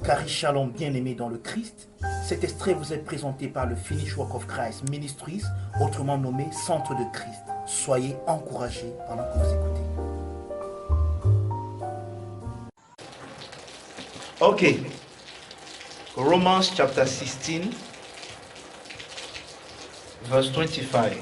Cari Shalom, bien-aimés dans le Christ, cet extrait vous est présenté par le Finish Work of Christ Ministries, autrement nommé Centre de Christ. Soyez encouragés pendant que vous écoutez. Ok, Romans chapter 16, verse 25.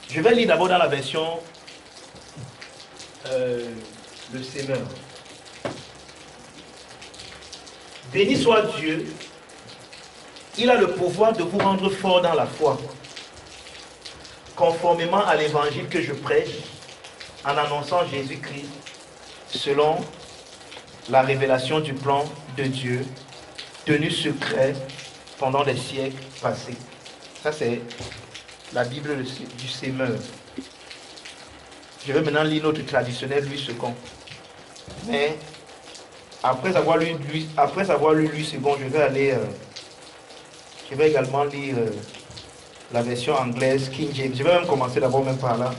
Je vais lire d'abord dans la version le Seigneur. Béni soit Dieu, il a le pouvoir de vous rendre fort dans la foi, conformément à l'évangile que je prêche, en annonçant Jésus-Christ, selon la révélation du plan de Dieu, tenu secret pendant des siècles passés. Ça c'est la Bible du Semeur. Je vais maintenant lire notre traditionnel Louis II. Mais après avoir lu Louis II, je vais également lire la version anglaise King James. Je vais même commencer d'abord même par là.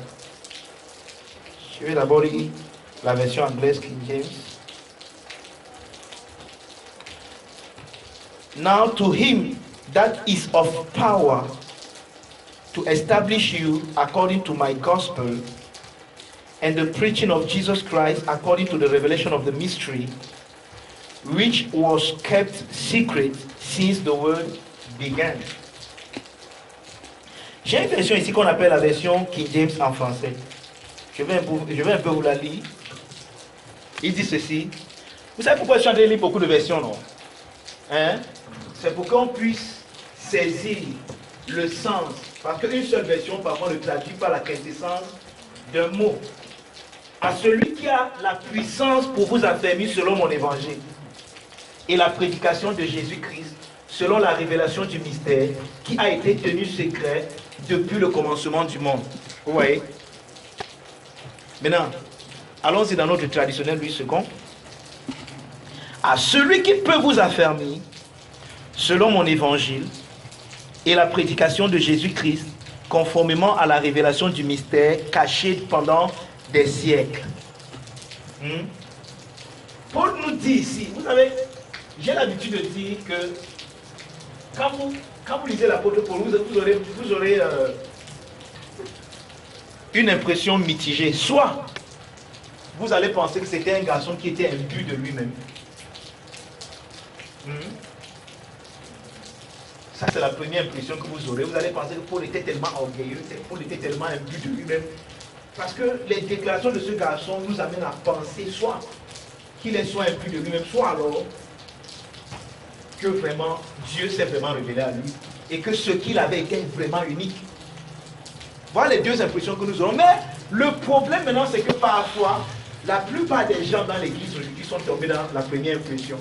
Je vais d'abord lire la version anglaise King James. Now to him that is of power to establish you according to my gospel and the preaching of Jesus Christ according to the revelation of the mystery, which was kept secret since the world began. J'ai une version ici qu'on appelle la version King James en français. Je vais un peu vous la lire. Il dit ceci. Vous savez pourquoi je suis en train de lire beaucoup de versions, non? Hein? C'est pour qu'on puisse saisir le sens. Parce qu'une seule version, parfois, ne traduit pas la quintessence d'un mot. À celui qui a la puissance pour vous affermir selon mon évangile et la prédication de Jésus-Christ selon la révélation du mystère qui a été tenu secret depuis le commencement du monde. Vous voyez? Maintenant, allons-y dans notre traditionnel Louis II. À celui qui peut vous affermir selon mon évangile et la prédication de Jésus-Christ conformément à la révélation du mystère caché pendant des siècles. Paul nous dit ici, vous savez, j'ai l'habitude de dire que quand vous lisez l'apôtre Paul, vous aurez une impression mitigée. Soit vous allez penser que c'était un garçon qui était imbu de lui-même. Ça, c'est la première impression que vous aurez. Vous allez penser que Paul était tellement orgueilleux, Paul était tellement imbu de lui-même. Parce que les déclarations de ce garçon nous amènent à penser soit qu'il est soit imbu de lui-même, soit alors que vraiment Dieu s'est vraiment révélé à lui et que ce qu'il avait était vraiment unique. Voilà les deux impressions que nous aurons. Mais le problème maintenant, c'est que parfois, la plupart des gens dans l'église aujourd'hui sont tombés dans la première impression.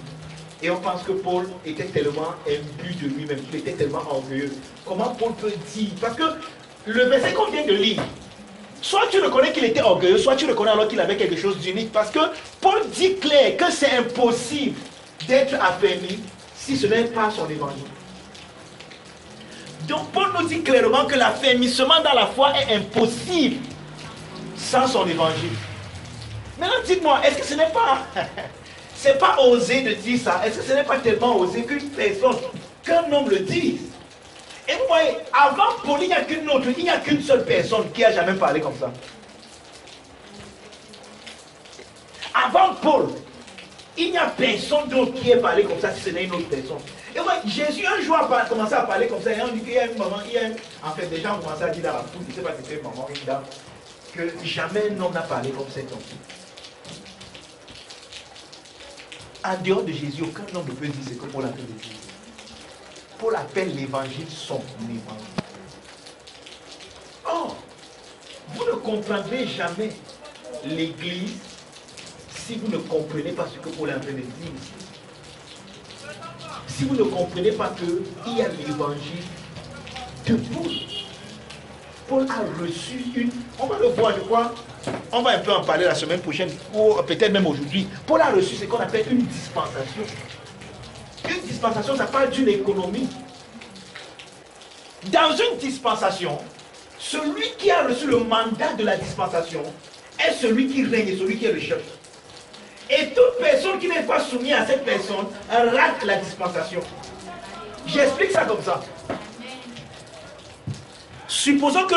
Et on pense que Paul était tellement imbu de lui-même, qu'il était tellement orgueilleux. Comment Paul peut dire? Parce que le verset qu'on vient de lire, soit tu reconnais qu'il était orgueilleux, soit tu reconnais alors qu'il avait quelque chose d'unique. Parce que Paul dit clair que c'est impossible d'être affermi si ce n'est pas son évangile. Donc Paul nous dit clairement que l'affermissement dans la foi est impossible sans son évangile. Maintenant dites-moi, est-ce que ce n'est pas... c'est pas osé de dire ça? Est-ce que ce n'est pas tellement osé qu'une personne, qu'un homme le dise? Et vous voyez, avant Paul, il n'y a qu'une autre, il n'y a qu'une seule personne qui a jamais parlé comme ça. Avant Paul, il n'y a personne d'autre qui ait parlé comme ça si ce n'est une autre personne. Et vous voyez, Jésus un jour a commencé à parler comme ça, et on dit qu'il y a une maman, en fait, des gens ont commencé à dire dans la foule, je ne sais pas si c'était une maman, une dame, que jamais un homme n'a parlé comme cet homme. En dehors de Jésus, aucun homme ne peut dire ce que Paul appelle l'évangile. Paul appelle l'évangile son évangile. Or, vous ne comprendrez jamais l'église si vous ne comprenez pas ce que Paul est en train de dire ici. Si vous ne comprenez pas qu'il y a l'évangile de Paul. Paul a reçu une... On va le voir, je crois. On va un peu en parler la semaine prochaine, ou peut-être même aujourd'hui. Paul a reçu ce qu'on appelle une dispensation. Une dispensation, ça parle d'une économie. Dans une dispensation, celui qui a reçu le mandat de la dispensation est celui qui règne et celui qui est le chef. Et toute personne qui n'est pas soumise à cette personne rate la dispensation. J'explique ça comme ça. Supposons que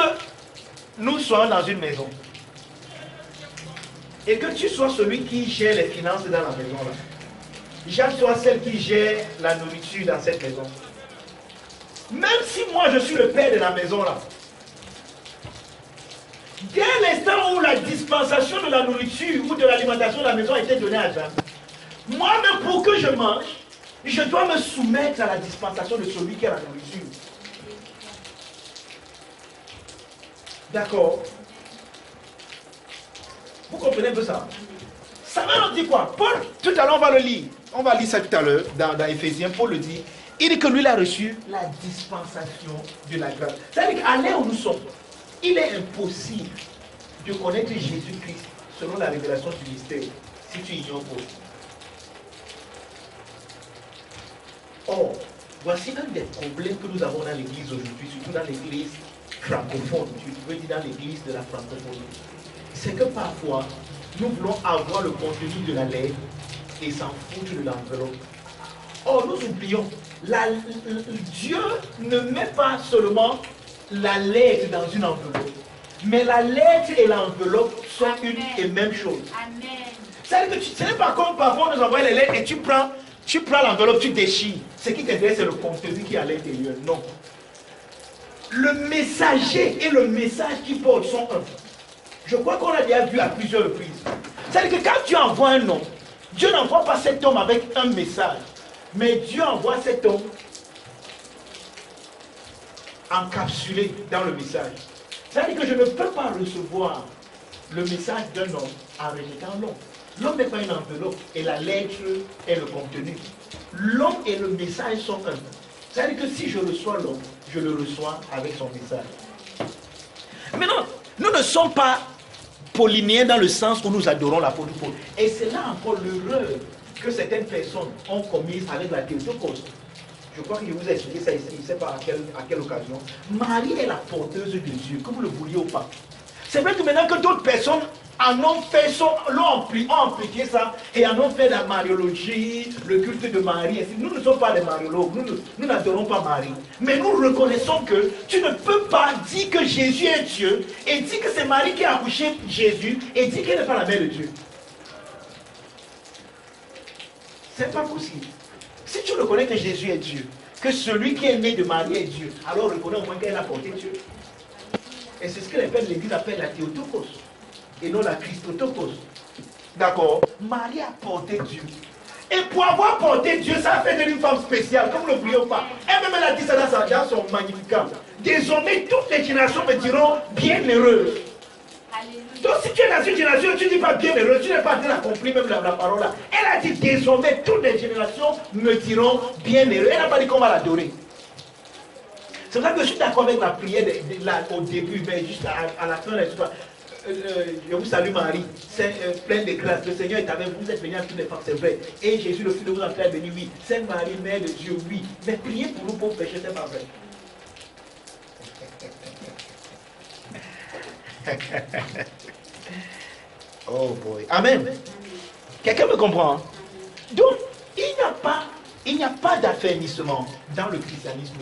nous soyons dans une maison et que tu sois celui qui gère les finances dans la maison là. Jacques soit celle qui gère la nourriture dans cette maison. Même si moi je suis le père de la maison là, dès l'instant où la dispensation de la nourriture ou de l'alimentation de la maison a été donnée à Jacques, moi-même pour que je mange, je dois me soumettre à la dispensation de celui qui a la nourriture. D'accord? Vous comprenez un peu ça? Ça va nous dire quoi? Paul, tout à l'heure on va le lire. On va lire ça tout à l'heure dans Éphésiens. Paul le dit. Il dit que lui il a reçu la dispensation de la grâce. C'est-à-dire qu'à l'heure où nous sommes, il est impossible de connaître Jésus-Christ selon la révélation du mystère si tu ignores Paul. Or, voici un des problèmes que nous avons dans l'église aujourd'hui, surtout dans l'église francophone, tu veux dire dans l'église de la francophonie. C'est que parfois, nous voulons avoir le contenu de la lettre et s'en foutre de l'enveloppe. Or, nous oublions, Dieu ne met pas seulement la lettre dans une enveloppe, mais la lettre et l'enveloppe sont une et même chose. C'est-à-dire que ce n'est pas comme parfois on nous envoie les lettres et tu prends l'enveloppe, tu déchires. Ce qui t'intéresse, c'est le contenu qui est à l'intérieur. Non. Le messager et le message qui porte sont un. Je crois qu'on a déjà vu à plusieurs reprises. C'est-à-dire que quand tu envoies un homme, Dieu n'envoie pas cet homme avec un message, mais Dieu envoie cet homme encapsulé dans le message. C'est-à-dire que je ne peux pas recevoir le message d'un homme en rejetant l'homme. L'homme n'est pas une enveloppe et la lettre est le contenu. L'homme et le message sont un. C'est-à-dire que si je reçois l'homme, je le reçois avec son message. Maintenant, nous ne sommes pas paulinéens dans le sens où nous adorons l'apôtre Paul. Et c'est là encore l'erreur que certaines personnes ont commise avec la Théotokos. Je crois que je vous ai expliqué ça ici, je ne sais pas à quelle occasion. Marie est la porteuse de Dieu, que vous le vouliez ou pas. C'est vrai que maintenant que d'autres personnes en ont fait, l'ont appliqué ça, et en ont fait la mariologie, le culte de Marie. Nous ne sommes pas des mariologues, nous n'adorons pas Marie. Mais nous reconnaissons que tu ne peux pas dire que Jésus est Dieu, et dire que c'est Marie qui a accouché Jésus, et dire qu'elle n'est pas la mère de Dieu. C'est pas possible. Si tu reconnais que Jésus est Dieu, que celui qui est né de Marie est Dieu, alors reconnais au moins qu'elle a porté Dieu. Et c'est ce que l'Église appelle la Théotokos, et non la Christotokos. D'accord? Marie a porté Dieu. Et pour avoir porté Dieu, ça a fait d'elle une femme spéciale, comme ne l'oublions pas. Elle-même, elle a dit ça dans son Magnificat. Désormais, toutes les générations me diront bienheureuses. Donc si tu es dans une génération, tu ne dis pas bienheureux, tu n'es pas en train d'accomplir même la parole là. Elle a dit désormais, toutes les générations me diront bienheureux. Elle n'a pas dit qu'on va l'adorer. C'est vrai que je suis d'accord avec la prière au début, mais juste à la fin de l'histoire. Je vous salue Marie, pleine de grâce, le Seigneur est avec vous, vous êtes bénie à toutes les femmes, c'est vrai. Et Jésus, le Fils de vous en fait béni, oui. Sainte Marie, Mère de Dieu, oui. Mais priez pour nous pauvres pécheurs, c'est pas vrai. Oh boy. Amen. Quelqu'un me comprend? Hein? Donc, il n'y a pas d'affermissement dans le christianisme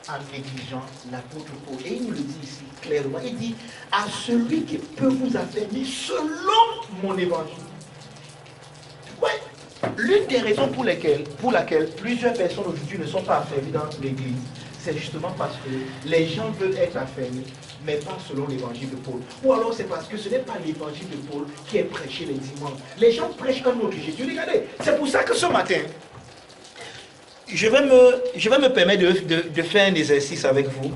en négligeant l'apôtre Paul. Et il nous le dit ici clairement. Il dit à celui qui peut vous affermir selon mon évangile. Ouais. L'une des raisons pour laquelle plusieurs personnes aujourd'hui ne sont pas affermies dans l'église, c'est justement parce que les gens veulent être affermis, mais pas selon l'évangile de Paul. Ou alors c'est parce que ce n'est pas l'évangile de Paul qui est prêché les dimanches. Les gens prêchent un autre Jésus. Regardez, c'est pour ça que ce matin, je vais me permettre de faire un exercice avec vous.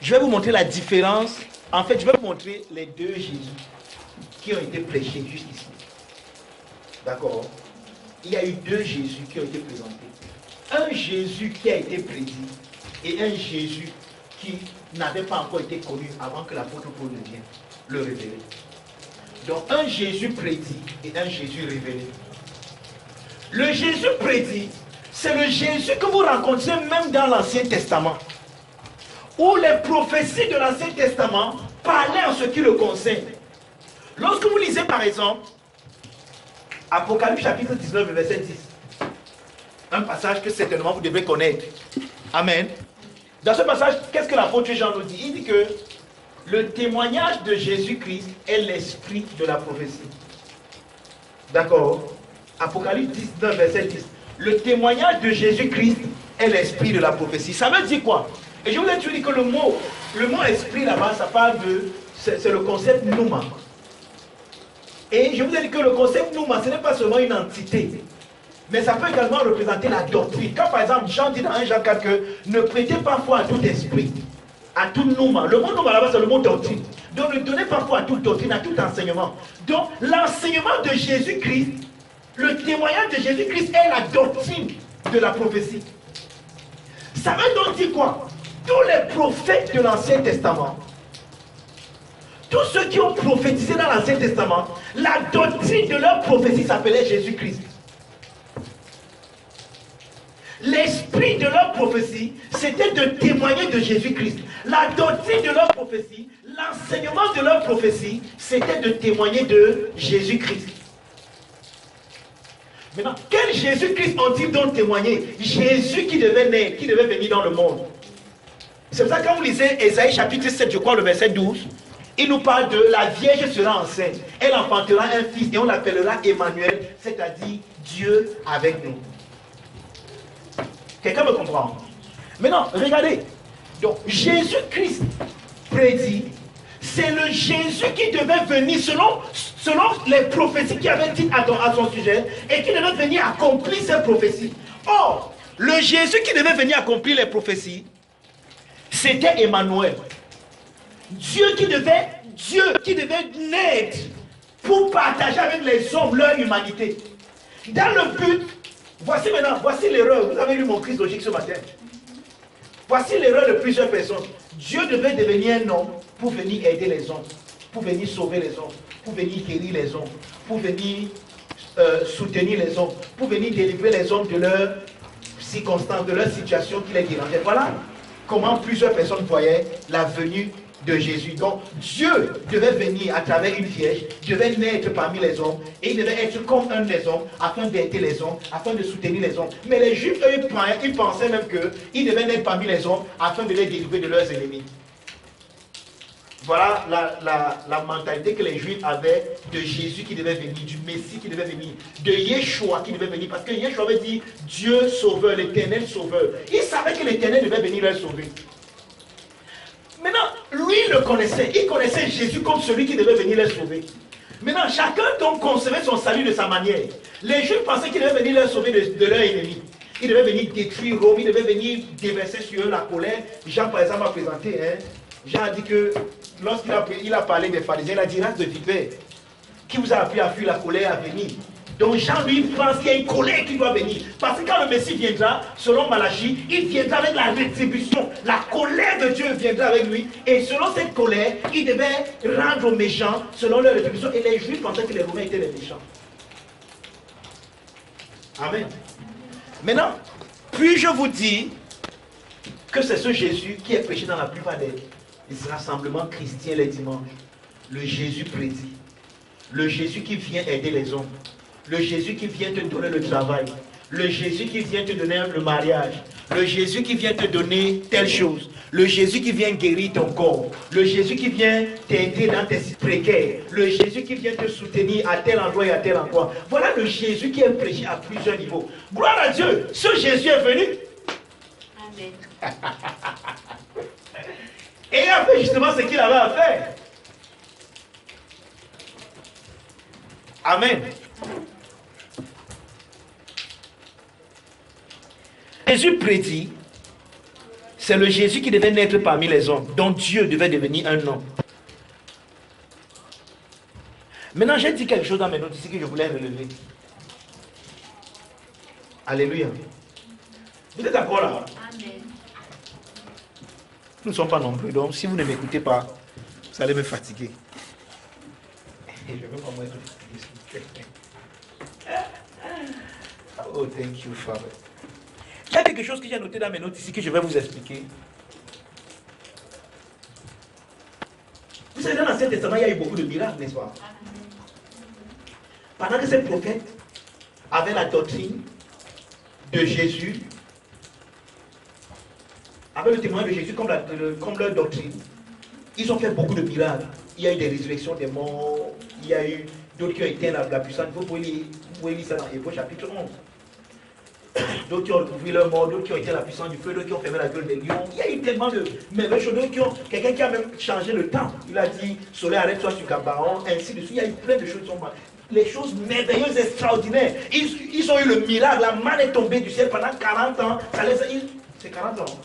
Je vais vous montrer la différence. En fait, je vais vous montrer les deux Jésus qui ont été prêchés juste ici. D'accord? Il y a eu deux Jésus qui ont été présentés. Un Jésus qui a été prédit et un Jésus qui n'avait pas encore été connu avant que l'apôtre Paul ne vienne le révéler. Donc un Jésus prédit et un Jésus révélé. Le Jésus prédit, c'est le Jésus que vous rencontrez même dans l'Ancien Testament, où les prophéties de l'Ancien Testament parlaient en ce qui le concerne. Lorsque vous lisez par exemple Apocalypse chapitre 19 verset 10, un passage que certainement vous devrez connaître. Amen. Dans ce passage, qu'est-ce que l'apôtre Jean nous dit? Il dit que le témoignage de Jésus-Christ est l'esprit de la prophétie. D'accord? Apocalypse 19 verset 10. Le témoignage de Jésus-Christ est l'esprit de la prophétie. Ça veut dire quoi? Et je vous ai dit que le mot esprit là-bas, ça parle de... C'est le concept nouma. Et je vous ai dit que le concept nouma, ce n'est pas seulement une entité, mais ça peut également représenter la doctrine. Quand par exemple, Jean dit dans 1 Jean 4 que ne prêtez pas foi à tout esprit, à tout nouma. Le mot nouma là-bas, c'est le mot doctrine. Donc ne donnez pas foi à toute doctrine, à tout enseignement. Donc l'enseignement de Jésus-Christ, le témoignage de Jésus-Christ est la doctrine de la prophétie. Ça veut donc dire quoi? Tous les prophètes de l'Ancien Testament, tous ceux qui ont prophétisé dans l'Ancien Testament, la doctrine de leur prophétie s'appelait Jésus-Christ. L'esprit de leur prophétie, c'était de témoigner de Jésus-Christ. La doctrine de leur prophétie, l'enseignement de leur prophétie, c'était de témoigner de Jésus-Christ. Maintenant, quel Jésus-Christ ont-ils donc témoigné? Jésus qui devait naître, qui devait venir dans le monde. C'est pour ça que quand vous lisez Ésaïe chapitre 7, je crois, le verset 12, il nous parle de la Vierge sera enceinte. Elle enfantera un fils et on l'appellera Emmanuel, c'est-à-dire Dieu avec nous. Quelqu'un me comprend? Maintenant, regardez. Donc, Jésus-Christ prédit, c'est le Jésus qui devait venir selon les prophéties qui avaient dit à son sujet et qui devait venir accomplir ces prophéties. Or, le Jésus qui devait venir accomplir les prophéties, c'était Emmanuel. Dieu qui devait naître pour partager avec les hommes leur humanité. Dans le but, voici l'erreur. Vous avez lu mon Christ logique ce matin. Voici l'erreur de plusieurs personnes. Dieu devait devenir un homme pour venir aider les hommes, pour venir sauver les hommes, pour venir guérir les hommes, pour venir soutenir les hommes, pour venir délivrer les hommes de leurs circonstances, de leur situation qui les dérangeait. Voilà comment plusieurs personnes voyaient la venue de Jésus. Donc Dieu devait venir à travers une vierge, devait naître parmi les hommes et il devait être comme un des hommes afin d'aider les hommes, afin de soutenir les hommes. Mais les Juifs, eux, ils pensaient même qu'il devait naître parmi les hommes afin de les délivrer de leurs ennemis. Voilà la mentalité que les Juifs avaient de Jésus qui devait venir, du Messie qui devait venir, de Yeshua qui devait venir, parce que Yeshua veut dire Dieu sauveur, l'éternel sauveur. Ils savaient que l'éternel devait venir leur sauver. Maintenant, lui le connaissait. Il connaissait Jésus comme celui qui devait venir les sauver. Maintenant, chacun donc concevait son salut de sa manière. Les Juifs pensaient qu'il devait venir les sauver de leurs ennemis. Il devait venir détruire Rome, il devait venir déverser sur eux la colère. Jean, par exemple, a présenté. Jean a dit que lorsqu'il a parlé des pharisiens, il a dit race de vipères, qui vous a appris à fuir la colère à venir. Donc Jean lui pense qu'il y a une colère qui doit venir. Parce que quand le Messie viendra, selon Malachie, il viendra avec la rétribution. La colère de Dieu viendra avec lui. Et selon cette colère, il devait rendre aux méchants selon leur rétribution. Et les Juifs pensaient que les Romains étaient les méchants. Amen. Maintenant, puis-je vous dire que c'est ce Jésus qui est prêché dans la plupart des rassemblements chrétiens les dimanches. Le Jésus prédit. Le Jésus qui vient aider les hommes. Le Jésus qui vient te donner le travail. Le Jésus qui vient te donner le mariage. Le Jésus qui vient te donner telle chose. Le Jésus qui vient guérir ton corps. Le Jésus qui vient t'aider dans tes précaires. Le Jésus qui vient te soutenir à tel endroit et à tel endroit. Voilà le Jésus qui est prêché à plusieurs niveaux. Gloire à Dieu. Ce Jésus est venu. Amen. Et il a fait justement ce qu'il avait à faire. Amen. Jésus prédit, c'est le Jésus qui devait naître parmi les hommes, dont Dieu devait devenir un homme. Maintenant, j'ai dit quelque chose dans mes notes ici que je voulais relever. Alléluia. Vous êtes d'accord là? Amen. Nous ne sommes pas nombreux, donc si vous ne m'écoutez pas, vous allez me fatiguer. Je vais comment être fatigué. Oh, thank you, Father. Il y a quelque chose que j'ai noté dans mes notes ici que je vais vous expliquer. Vous savez, dans l'Ancien Testament, il y a eu beaucoup de miracles, n'est-ce pas? Pendant que ces prophètes avaient la doctrine de Jésus, avaient le témoin de Jésus comme leur doctrine, ils ont fait beaucoup de miracles. Il y a eu des résurrections des morts, il y a eu d'autres qui ont éteint la puissance. Vous pouvez lire ça dans Hébreux chapitre 11. D'autres qui ont ouvert leur mort, d'autres qui ont éteint la puissance du feu, d'autres qui ont fermé la gueule des lions. Il y a eu tellement de merveilleuses choses. Quelqu'un qui a même changé le temps. Il a dit, soleil arrête-toi sur Gabaon, ainsi de suite. Il y a eu plein de choses qui sont mal. Les choses merveilleuses, extraordinaires. Ils ont eu le miracle, la manne est tombée du ciel pendant 40 ans. C'est 40 ans.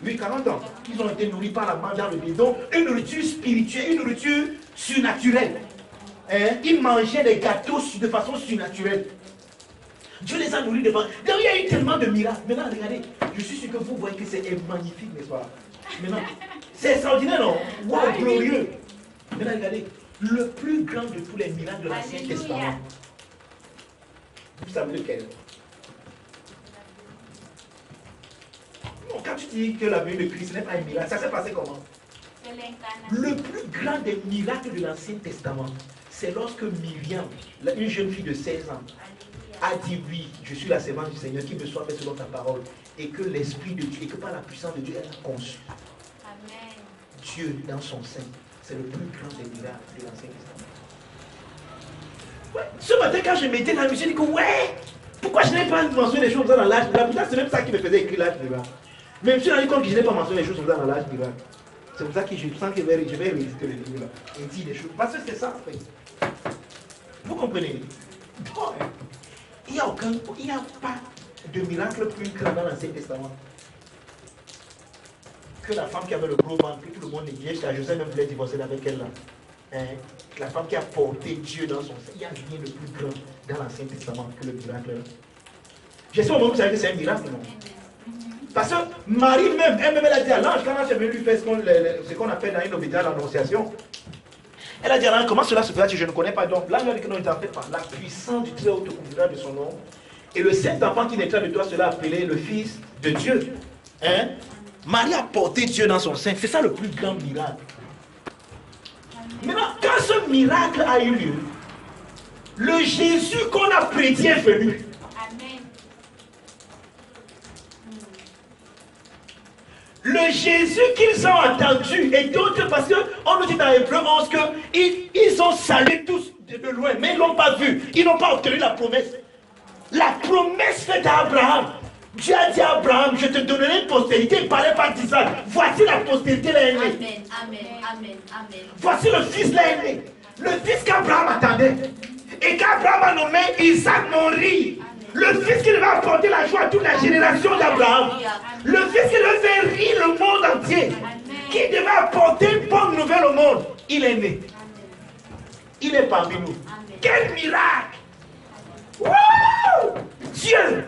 Oui, 40 ans. Ils ont été nourris par la manne dans le bidon. Une nourriture spirituelle, une nourriture surnaturelle. Ils mangeaient des gâteaux de façon surnaturelle. Dieu les a nourris devant. Donc il y a eu tellement de miracles. Maintenant, regardez, je suis sûr que vous voyez que c'est magnifique, n'est-ce pas? Maintenant, c'est extraordinaire, non? Wow, glorieux. Maintenant, regardez, le plus grand de tous les miracles de l'Ancien Testament. Vous savez lequel? Non, quand tu dis que la venue de Christ n'est pas un miracle, ça s'est passé comment? Le plus grand des miracles de l'Ancien Testament, c'est lorsque Myriam, une jeune fille de 16 ans, a dit oui, je suis la servante du Seigneur, qui me soit fait selon ta parole, et que l'Esprit de Dieu, et que par la puissance de Dieu, elle a conçu. Amen. Dieu dans son sein, c'est le plus grand des miracles de l'Ancien Testament. Ouais. Ce matin, quand je mettais la musique, je dis que ouais, pourquoi je n'ai pas mentionné les choses dans l'âge miracle? C'est même ça qui me faisait écrire l'âge miracle. Mais je me suis rendu compte que je n'ai pas mentionné les choses dans l'âge miracle. C'est pour ça que je sens que je vais rééditer le livre là et dire des choses. Parce que c'est ça en fait. Vous comprenez? Donc, il n'y a pas de miracle plus grand dans l'Ancien Testament que la femme qui avait le gros ventre, que tout le monde négligeait, jusqu'à Joseph même voulait divorcer avec elle là. La femme qui a porté Dieu dans son sein. Il n'y a rien de plus grand dans l'Ancien Testament que le miracle là. J'espère au moment où vous savez que c'est un miracle, non? Parce que Marie même, elle a dit à l'ange, quand l'ange est venu lui faire ce qu'on appelle dans une obédience à l'annonciation, elle a dit à l'ange, comment cela se fait si je ne connais pas? Donc l'ange a dit que non, il t'a fait par la puissance du Très-Haut te couvrira de son nom. Et le Saint-Enfant qui naîtra de toi sera appelé le Fils de Dieu. Marie a porté Dieu dans son sein. C'est ça le plus grand miracle. Maintenant, quand ce miracle a eu lieu, le Jésus qu'on a prédit est venu. Le Jésus qu'ils ont entendu, et d'autres, parce qu'on nous dit dans Hébreux 11 qu'ils ont salué tous de loin, mais ils ne l'ont pas vu. Ils n'ont pas obtenu la promesse. La promesse faite à Abraham. Dieu a dit à Abraham, je te donnerai une postérité. Il parlait par d'Isaac. Voici la postérité l'aînée. Amen, amen, amen, amen. Voici le fils l'aîné. Le fils qu'Abraham attendait. Et qu'Abraham a nommé Isaac mon riz. Le fils qui devait apporter la joie à toute la génération d'Abraham. Le fils qui devait faire rire le monde entier. Qui devait apporter une bonne nouvelle au monde. Il est né. Il est parmi nous. Quel miracle! Wow! Dieu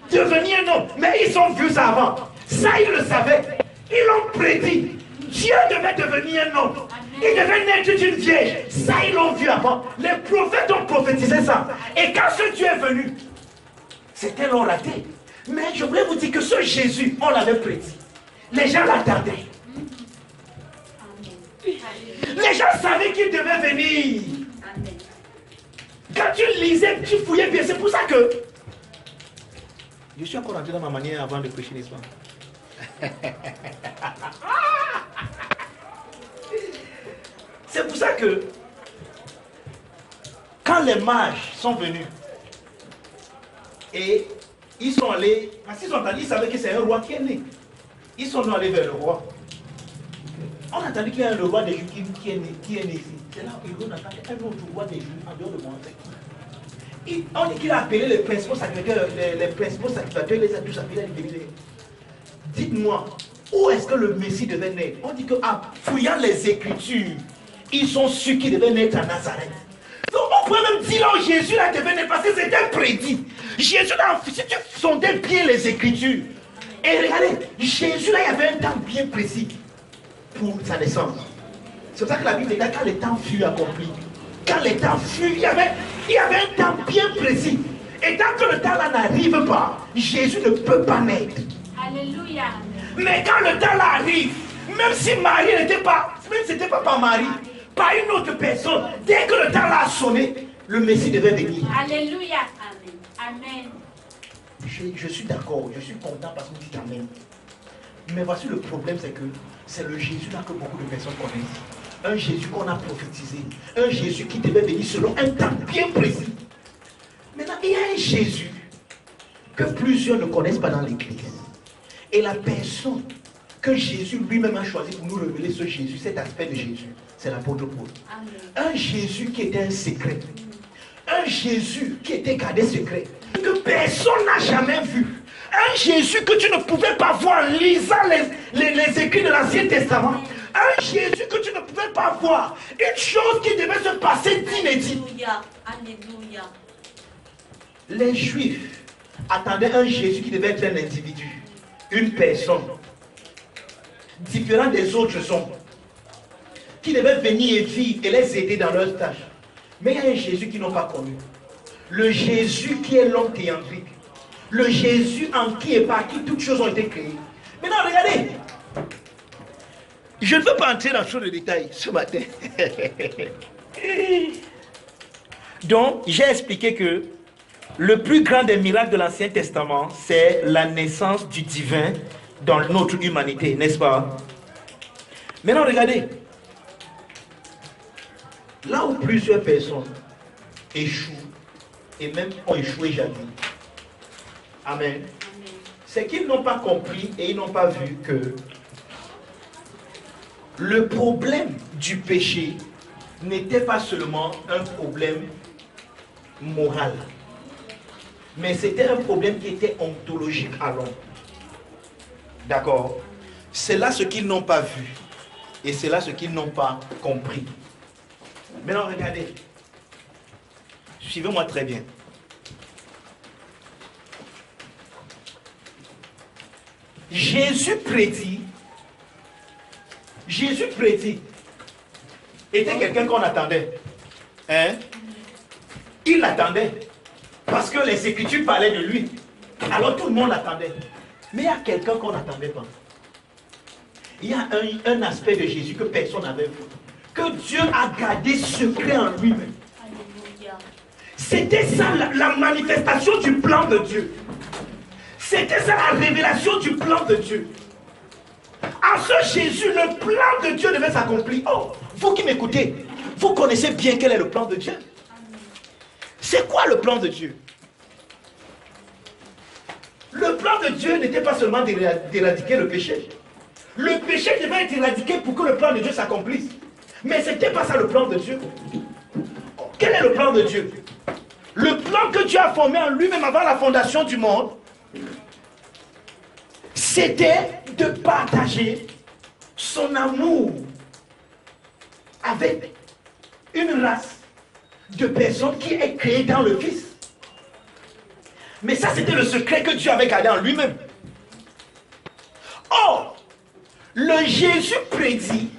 devenir un homme. Mais ils ont vu ça avant. Ça, ils le savaient. Ils l'ont prédit. Dieu devait devenir un homme. Il devait naître d'une vierge. Ça, ils l'ont vu avant. Les prophètes ont prophétisé ça. Et quand ce Dieu est venu, c'était l'ont raté. Mais je voulais vous dire que ce Jésus, on l'avait prédit. Les gens l'attendaient. Les gens savaient qu'il devait venir. Quand tu lisais, tu fouillais bien. C'est pour ça que je suis encore rentré dans ma manière avant de prêcher l'histoire. C'est pour ça que quand les mages sont venus et ils sont allés, parce qu'ils ont entendu, ils savaient que c'est un roi qui est né. Ils sont allés vers le roi. On a entendu qu'il y a le roi des Juifs qui est né ici. C'est là où on attendait un autre roi des Juifs en dehors de moi. On dit qu'il a appelé les principaux sacrificateurs, les principaux sacrificateurs, il les a tous appelés à l'Église. Dites-moi, où est-ce que le Messie devait naître? On dit qu'en fouillant les Écritures, ils sont sûrs qu'il devait naître à Nazareth. Donc on pourrait même dire là où Jésus là devait naître parce que c'était prédit. Jésus là, si tu sondais bien les Écritures, Et regardez, Jésus là, il y avait un temps bien précis pour sa naissance. C'est pour ça que la Bible dit quand le temps fut accompli, quand le temps fut, il y avait un temps bien précis. Et tant que le temps là n'arrive pas, Jésus ne peut pas naître. Alléluia. Mais quand le temps là arrive, même si Marie n'était pas, même si ce n'était pas par Marie, par une autre personne, dès que le temps là a sonné, le Messie devait venir. Alléluia. Amen. Amen. Je suis d'accord, je suis content parce que vous dites Amen. Mais voici le problème, c'est que c'est le Jésus là que beaucoup de personnes connaissent. Un Jésus qu'on a prophétisé. Un Jésus qui devait venir selon un temps bien précis. Maintenant, il y a un Jésus que plusieurs ne connaissent pas dans l'église. Et la personne que Jésus lui-même a choisi pour nous révéler ce Jésus, cet aspect de Jésus, c'est l'apôtre Paul. Un Jésus qui était un secret. Un Jésus qui était gardé secret. Que personne n'a jamais vu. Un Jésus que tu ne pouvais pas voir en lisant les écrits de l'Ancien Testament. Un Jésus que tu ne pouvais pas voir. Une chose qui devait se passer d'inédit. Alléluia. Alléluia. Les Juifs attendaient un Jésus qui devait être un individu. Une personne. Différent des autres sont. Qui devait venir et vivre et les aider dans leurs tâches. Mais il y a un Jésus qu'ils n'ont pas connu. Le Jésus qui est l'homme théantrique. Le Jésus en qui et par qui toutes choses ont été créées. Maintenant, regardez. Je ne veux pas entrer dans trop de détails ce matin. Donc, j'ai expliqué que le plus grand des miracles de l'Ancien Testament, c'est la naissance du divin dans notre humanité, n'est-ce pas? Maintenant, regardez. Là où plusieurs personnes échouent, et même ont échoué jadis. Amen. C'est qu'ils n'ont pas compris et ils n'ont pas vu que le problème du péché n'était pas seulement un problème moral, mais c'était un problème qui était ontologique à l'homme. D'accord? C'est là ce qu'ils n'ont pas vu et c'est là ce qu'ils n'ont pas compris. Maintenant, regardez. Suivez-moi très bien. Jésus prédit, était quelqu'un qu'on attendait. Hein? Il l'attendait. Parce que les Écritures parlaient de lui. Alors tout le monde l'attendait. Mais il y a quelqu'un qu'on n'attendait pas. Il y a un aspect de Jésus que personne n'avait vu. Que Dieu a gardé secret en lui-même. C'était ça la manifestation du plan de Dieu. C'était ça la révélation du plan de Dieu. En ce Jésus, le plan de Dieu devait s'accomplir. Oh, vous qui m'écoutez, vous connaissez bien quel est le plan de Dieu. C'est quoi le plan de Dieu? Le plan de Dieu n'était pas seulement d'éradiquer le péché. Le péché devait être éradiqué pour que le plan de Dieu s'accomplisse. Mais ce n'était pas ça le plan de Dieu. Quel est le plan de Dieu? Le plan que Dieu a formé en lui-même avant la fondation du monde, c'était de partager son amour avec une race de personnes qui est créée dans le Fils. Mais ça, c'était le secret que Dieu avait gardé en lui-même. Or, le Jésus prédit,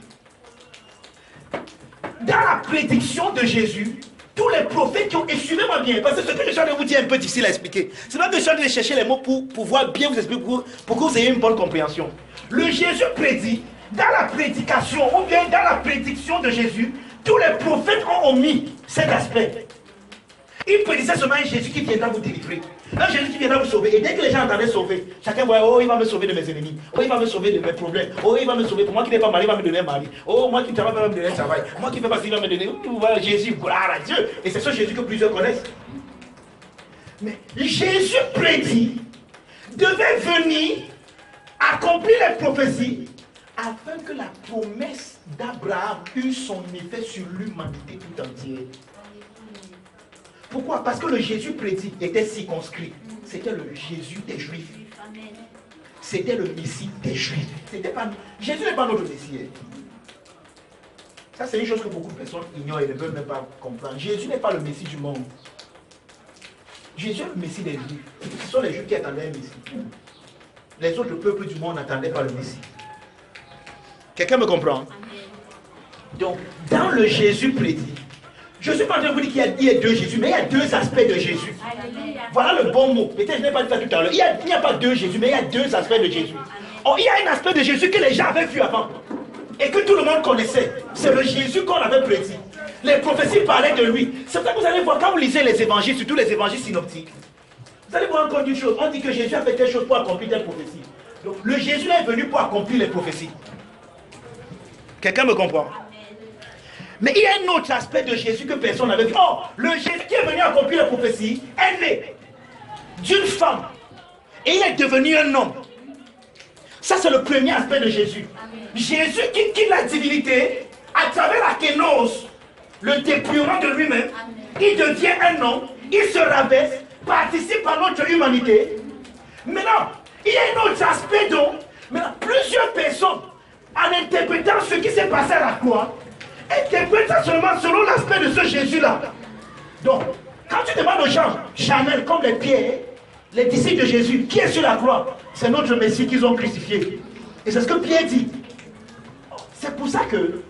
dans la prédiction de Jésus, tous les prophètes qui ont... Et suivez-moi bien, parce que ce que je suis en train de vous dire est un peu difficile à expliquer. C'est pas que je suis en train de chercher les mots pour pouvoir bien vous expliquer, pour que vous ayez une bonne compréhension. Le Jésus prédit, dans la prédication, ou bien dans la prédiction de Jésus, tous les prophètes ont omis cet aspect. Il prédisait seulement un Jésus qui viendra vous délivrer. Un Jésus qui viendra vous sauver. Et dès que les gens entendaient sauver, chacun voyait, oh, il va me sauver de mes ennemis. Oh, il va me sauver de mes problèmes. Oh, il va me sauver. Pour moi qui n'ai pas marié, il va me donner un mari. Oh, moi qui ne travaille pas, il va me donner un travail. Moi qui ne fais pas, il va me donner. Voilà, Jésus, gloire à Dieu. Et c'est ce Jésus que plusieurs connaissent. Mais Jésus prédit devait venir accomplir les prophéties afin que la promesse d'Abraham eût son effet sur l'humanité tout entière. Pourquoi? Parce que le Jésus prédit était circonscrit. C'était le Jésus des Juifs. C'était le Messie des Juifs. Jésus n'est pas notre Messie. Ça, c'est une chose que beaucoup de personnes ignorent et ne veulent même pas comprendre. Jésus n'est pas le Messie du monde. Jésus est le Messie des Juifs. Ce sont les Juifs qui attendaient un Messie. les autres peuples du monde n'attendaient pas le Messie. Quelqu'un me comprend? Amen. Donc, dans le Jésus prédit, je ne suis pas en train de vous dire qu'il y a deux Jésus, mais il y a deux aspects de Jésus. Alléluia. Voilà le bon mot. Peut-être que je n'ai pas dit ça tout à l'heure. Il n'y a pas deux Jésus, mais il y a deux aspects de Jésus. Oh, il y a un aspect de Jésus que les gens avaient vu avant et que tout le monde connaissait. C'est le Jésus qu'on avait prédit. Les prophéties parlaient de lui. C'est pour ça que vous allez voir, quand vous lisez les évangiles, surtout les évangiles synoptiques, vous allez voir encore une chose. On dit que Jésus a fait telle chose pour accomplir telle prophétie. Donc le Jésus est venu pour accomplir les prophéties. Quelqu'un me comprend? Mais il y a un autre aspect de Jésus que personne n'avait vu. Oh, le Jésus qui est venu accomplir les prophéties est né d'une femme. Et il est devenu un homme. Ça, c'est le premier aspect de Jésus. Amen. Jésus qui quitte la divinité à travers la kénose, le dépurement de lui-même. Il devient un homme, il se rabaisse, participe à notre humanité. Maintenant, il y a un autre aspect dont maintenant, plusieurs personnes, en interprétant ce qui s'est passé à la croix, interprètent ça seulement selon l'aspect de ce Jésus-là. Donc, quand tu demandes aux gens, Chanel, comme les pierres, les disciples de Jésus, qui est sur la croix? C'est notre Messie qu'ils ont crucifié. Et c'est ce que Pierre dit. C'est pour ça que,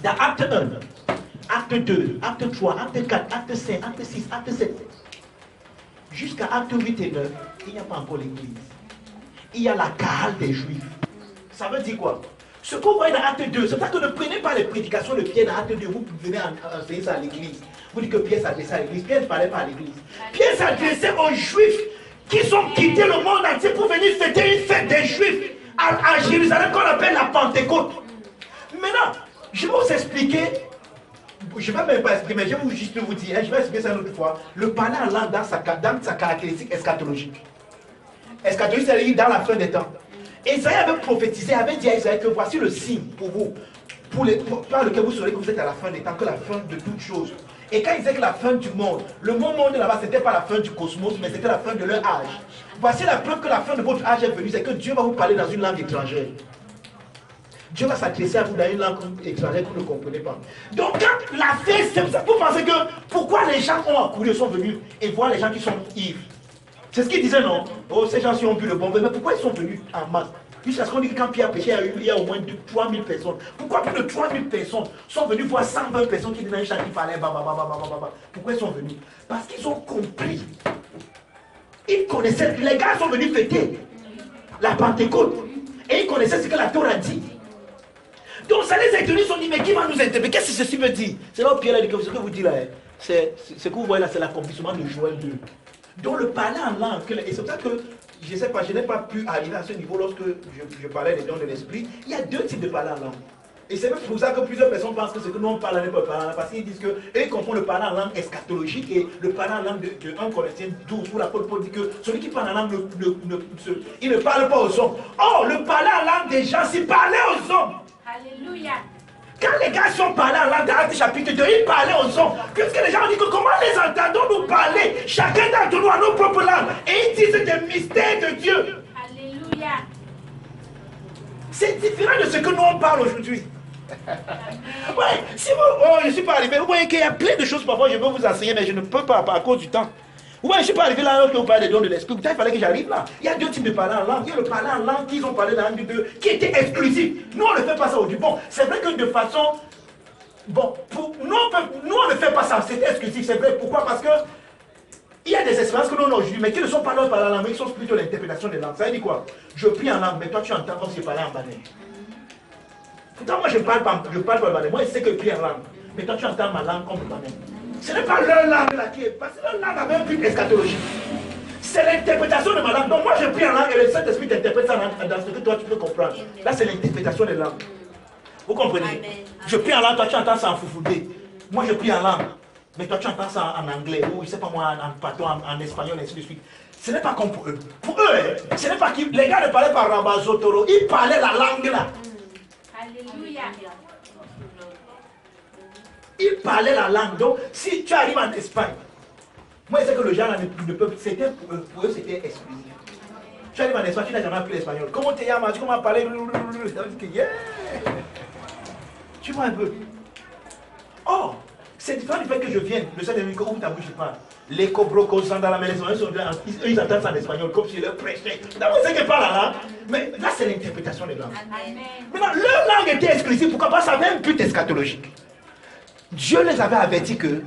dans acte 1, acte 2, acte 3, acte 4, acte 5, acte 6, acte 7, jusqu'à acte 8 et 9, il n'y a pas encore l'église. Il y a la Kaal des Juifs. Ça veut dire quoi? Ce qu'on voit dans acte 2, c'est pour ça que ne prenez pas les prédications de Pierre dans acte 2, vous venez enseigner ça à l'église. Vous dites que Pierre s'adressait à l'église. Pierre ne parlait pas à l'église. Pierre s'adressait aux Juifs qui ont quitté le monde entier pour venir fêter une fête des Juifs à Jérusalem qu'on appelle la Pentecôte. Maintenant, je vais vous expliquer, je ne vais même pas expliquer, mais je vais juste vous dire, je vais expliquer ça une autre fois, le parler en langue dans sa caractéristique eschatologique. Eschatologique, c'est-à-dire dans la fin des temps. Isaïe avait prophétisé, avait dit à Isaïe que voici le signe pour vous, par lequel vous saurez que vous êtes à la fin des temps, que la fin de toutes choses. Et quand il disait que la fin du monde, le mot monde là-bas, c'était pas la fin du cosmos, mais c'était la fin de leur âge. Voici la preuve que la fin de votre âge est venue, c'est que Dieu va vous parler dans une langue étrangère. Dieu va s'adresser à vous dans une langue étrangère que vous ne comprenez pas. Donc quand la fin, c'est ça, vous pensez que pourquoi les gens ont accouru, sont venus et voir les gens qui sont ivres. C'est ce qu'ils disaient, non? Oh, ces gens-ci ont bu le bon vin, mais pourquoi ils sont venus en masse? Jusqu'à ce qu'on dit que quand Pierre péchait, il y a au moins 3000 personnes. Pourquoi plus de 3000 personnes sont venues voir 120 personnes qui disaient dans un chant qu'il fallait Pourquoi ils sont venus? Parce qu'ils ont compris. Ils connaissaient, les gars sont venus fêter la Pentecôte. Et ils connaissaient ce que la Torah dit. Donc ça les a étonnés, ils se sont dit, mais qui va nous interpréter? Qu'est-ce que ceci veut dire? C'est là où Pierre a dit que ce que vous dites là, c'est ce que vous voyez là, c'est l'accomplissement de Joël 2. Donc le parler en langue, et c'est pour ça que je ne sais pas, je n'ai pas pu arriver à ce niveau lorsque je parlais des dons de l'esprit. Il y a deux types de parler en langue. Et c'est même pour ça que plusieurs personnes pensent que ce que nous on parle n'est pas parler en langue, parce qu'ils disent qu'ils confondent le parler en langue eschatologique et le parler en langue de 1 Corinthiens 12, où l'apôtre Paul dit que celui qui parle en langue, il ne parle pas aux hommes. Oh, le parler en langue des gens, c'est parler aux hommes. Alléluia. Quand les gars sont parlés en langue d'Actes chapitre 2, ils parlaient aux hommes. Puisque les gens ont dit que comment les entendons-nous parler, chacun d'entre nous à nos propres langues. Et ils disent des mystères de Dieu. Alléluia. C'est différent de ce que nous on parle aujourd'hui. Ouais, si vous, oh, je ne suis pas arrivé. Vous voyez qu'il y a plein de choses parfois je veux vous enseigner, mais je ne peux pas à cause du temps. Ouais, je ne suis pas arrivé là alors que vous parlez des dons de l'esprit. Il fallait que j'arrive là. Il y a deux types de parler en langue. Il y a le parler en langue qu'ils ont parlé dans l'Acte 2, qui était exclusif. Nous, on ne fait pas ça aujourd'hui. Bon, c'est vrai que de façon... Bon, nous, on ne fait pas ça. C'est exclusif, c'est vrai. Pourquoi? Parce que il y a des expériences que nous, on a aujourd'hui, mais qui ne sont pas là par la langue, mais qui sont plutôt l'interprétation des langues. Ça veut dire quoi? Je prie en langue, mais toi, tu entends comme si je parlais en banais. Pourtant, moi, je parle pas banais. Moi, je sais que je prie en langue. Mais toi, tu entends ma langue comme banais. Ce n'est pas leur langue là qui est, parce que leur langue a même plus eschatologique. C'est l'interprétation de ma langue. Donc moi je prie en langue et le Saint-Esprit t'interprète ça dans ce que toi tu peux comprendre. Là c'est l'interprétation des langues. Vous comprenez? Amen. Je prie en langue, toi tu entends ça en foufoudé. Moi je prie en langue, mais toi tu entends ça en anglais ou je sais pas moi en patois, en espagnol et ainsi de suite. Ce n'est pas comme pour eux. Pour eux, ce n'est pas qu'ils. Les gars ne parlaient pas Rambazotoro, ils parlaient la langue là. Alléluia. Ils parlaient la langue. Donc, si tu arrives en Espagne, moi je sais que le genre ne peut. C'était pour eux, c'était exclusif. Tu arrives en Espagne, tu n'as jamais appris l'espagnol. Comment tu llamas? Tu commences à parler. Yeah. Tu vois un peu. Oh, C'est différent du fait que je vienne. Le seul ennemi, ouvre ta bouche et parle. Les cobrocos sont dans la maison, ils entendent ça en espagnol, comme si leur prêchait. D'abord, c'est qu'ils parlent là. Mais là, c'est l'interprétation des langues. Maintenant, leur langue était exclusive. Pourquoi pas? Ça avait un but eschatologique. Dieu les avait avertis que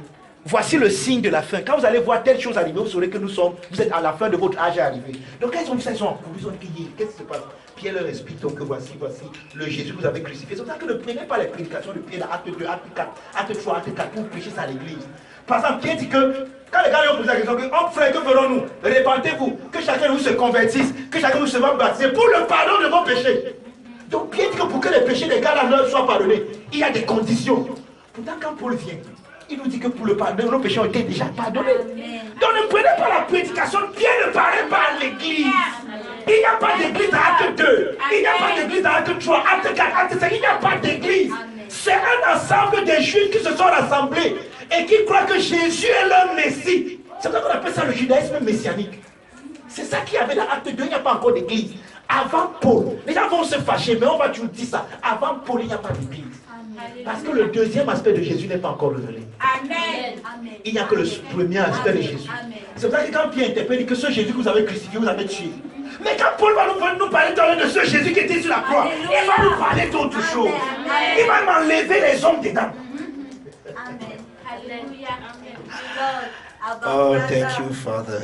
voici le signe de la fin. Quand vous allez voir telle chose arriver, vous saurez que vous êtes à la fin de votre âge arrivé. Donc, quand ils ont vu ça, ils sont en cours, ils ont dit, qu'est-ce qui se passe? Pierre leur explique donc que voici le Jésus que vous avez crucifié. C'est pour ça que ne prenez pas les prédications de Pierre dans Acte 2, Acte 4, Acte 3, Acte 4 pour prêcher ça à l'église. Par exemple, Pierre dit que quand les gars lui ont posé la question, oh frère, que ferons-nous? Répentez-vous, que chacun de vous se convertisse, que chacun de vous se va baptiser pour le pardon de vos péchés. Donc Pierre dit que pour que les péchés des gars là soient pardonnés, il y a des conditions. Pourtant, quand Paul vient, il nous dit que pour le pardon, nos péchés ont été déjà pardonnés. Donc ne prenez pas la prédication, Pierre ne parlait pas à l'église. Il n'y a pas d'église à Acte 2, il n'y a pas d'église à Acte 3, Acte 4, Acte 5, il n'y a pas d'église. C'est un ensemble de juifs qui se sont rassemblés et qui croient que Jésus est leur Messie. C'est pour ça qu'on appelle ça le judaïsme messianique. C'est ça qu'il y avait dans Acte 2, il n'y a pas encore d'église. Avant Paul, les gens vont se fâcher, mais on va toujours dire ça. Avant Paul, il n'y a pas d'église. Parce que le deuxième aspect de Jésus n'est pas encore révélé. Amen. Il n'y a que le premier aspect de Jésus. C'est pour ça que quand Pierre interpelle, il dit que ce Jésus que vous avez crucifié, vous avez tué. Mais quand Paul va nous parler de ce Jésus qui était sur la croix, il va nous parler d'autre chose. Il va m'enlever les hommes dedans. Alléluia. Oh, thank you, Father.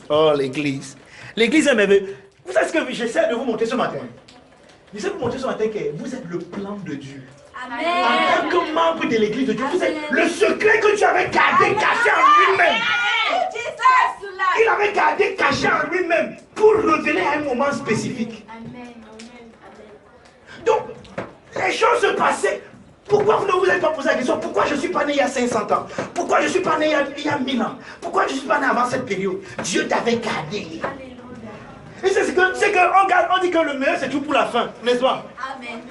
Oh, l'église. L'église est merveilleuse. Vous savez ce que j'essaie de vous montrer ce matin? J'essaie de vous montrer ce matin que vous êtes le plan de Dieu. Amen. En tant que membre de l'église de Dieu, vous êtes le secret que Dieu avait gardé caché en lui-même. Il avait gardé caché en lui-même pour révéler à un moment spécifique. Donc, les choses se passaient. Pourquoi vous ne vous êtes pas posé la question? Pourquoi je ne suis pas né il y a 500 ans? Pourquoi je ne suis pas né il y a 1000 ans? Pourquoi je ne suis pas né avant cette période? Dieu t'avait gardé. Et c'est qu'on dit que le meilleur c'est tout pour la fin, n'est-ce pas? Amen.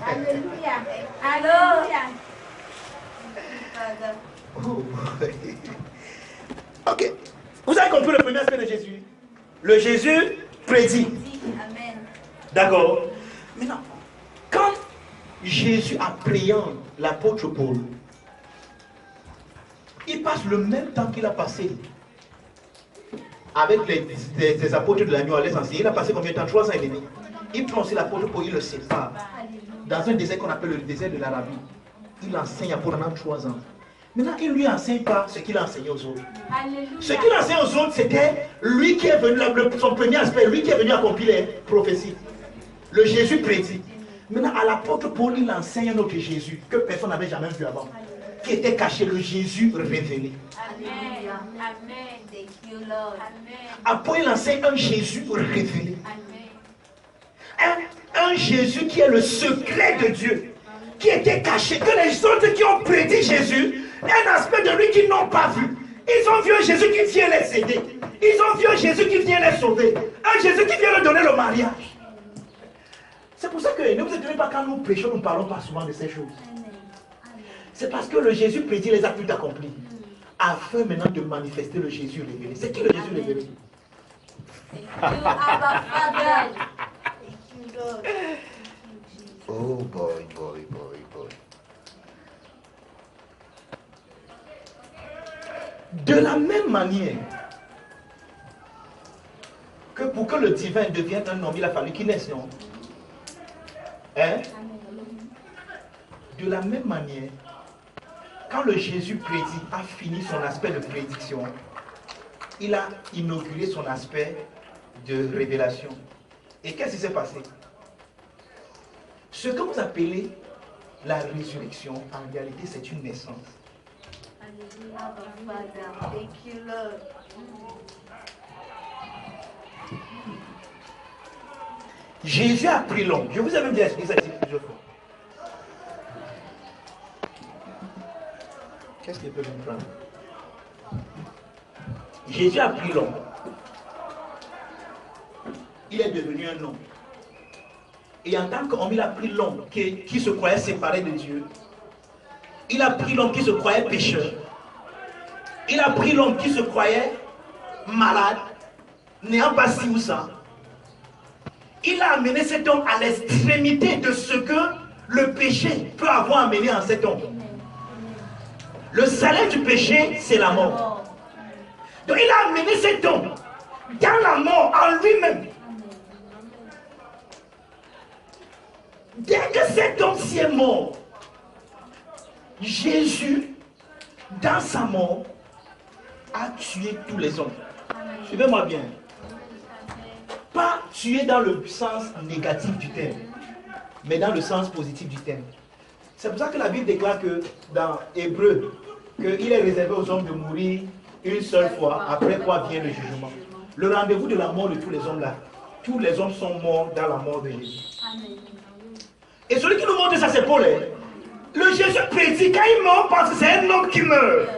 Alléluia. Alléluia. Oh. Ok. Vous avez compris le premier aspect de Jésus? Le Jésus prédit. Amen. D'accord. Maintenant, quand Jésus appréhende l'apôtre Paul, il passe le même temps qu'il a passé avec les apôtres de l'agneau à les enseigner. Il a passé combien de temps? 3 ans et demi. Il prend aussi l'apôtre Paul, il le sépare dans un désert qu'on appelle le désert de l'Arabie. Il enseigne à Paul pendant 3 ans. Maintenant, il ne lui enseigne pas ce qu'il a enseigné aux autres. Alléluia. Ce qu'il enseigne aux autres, c'était lui qui est venu, son premier aspect, lui qui est venu accomplir les prophéties. Le Jésus prédit. Maintenant, à l'apôtre Paul, il enseigne un autre Jésus que personne n'avait jamais vu avant, qui était caché, le Jésus révélé. Amen. Amen. Thank you, Lord. Amen. À Paul, il enseigne un Jésus révélé. Amen. Un Jésus qui est le secret de Dieu, qui était caché, que les autres qui ont prédit Jésus, un aspect de lui qu'ils n'ont pas vu. Ils ont vu un Jésus qui vient les aider. Ils ont vu un Jésus qui vient les sauver. Un Jésus qui vient leur donner le mariage. C'est pour ça que ne vous étonnez pas quand nous prêchons, nous ne parlons pas souvent de ces choses. C'est parce que le Jésus prédit les actes accomplis. Afin maintenant de manifester le Jésus révélé. C'est qui le Jésus révélé? Oh boy. De la même manière que pour que le divin devienne un homme, il a fallu qu'il naisse, non? Hein? De la même manière, quand le Jésus prédit a fini son aspect de prédiction, il a inauguré son aspect de révélation. Et qu'est-ce qui s'est passé? Ce que vous appelez la résurrection, en réalité, c'est une naissance. Jésus a pris l'homme. Je vous ai même déjà expliqué ça ici plusieurs fois. Qu'est-ce qu'il peut me prendre? Jésus a pris l'homme. Il est devenu un homme. Et en tant qu'homme, il a pris l'homme qui se croyait séparé de Dieu. Il a pris l'homme qui se croyait pécheur. Il a pris l'homme qui se croyait malade, n'ayant pas ci ou ça. Il a amené cet homme à l'extrémité de ce que le péché peut avoir amené en cet homme. Le salaire du péché, c'est la mort. Donc il a amené cet homme dans la mort en lui-même. Dès que cet homme s'y est mort, Jésus, dans sa mort, a tué tous les hommes. Suivez-moi bien. Pas tué dans le sens négatif du terme, mais dans le sens positif du terme. C'est pour ça que la Bible déclare que dans Hébreu, qu'il est réservé aux hommes de mourir une seule fois, après quoi vient le jugement. Le rendez-vous de la mort de tous les hommes là, tous les hommes sont morts dans la mort de Jésus. Et celui qui nous montre ça, c'est Paul. Le Jésus prédit, quand il meurt, on pense que c'est un homme qui meurt.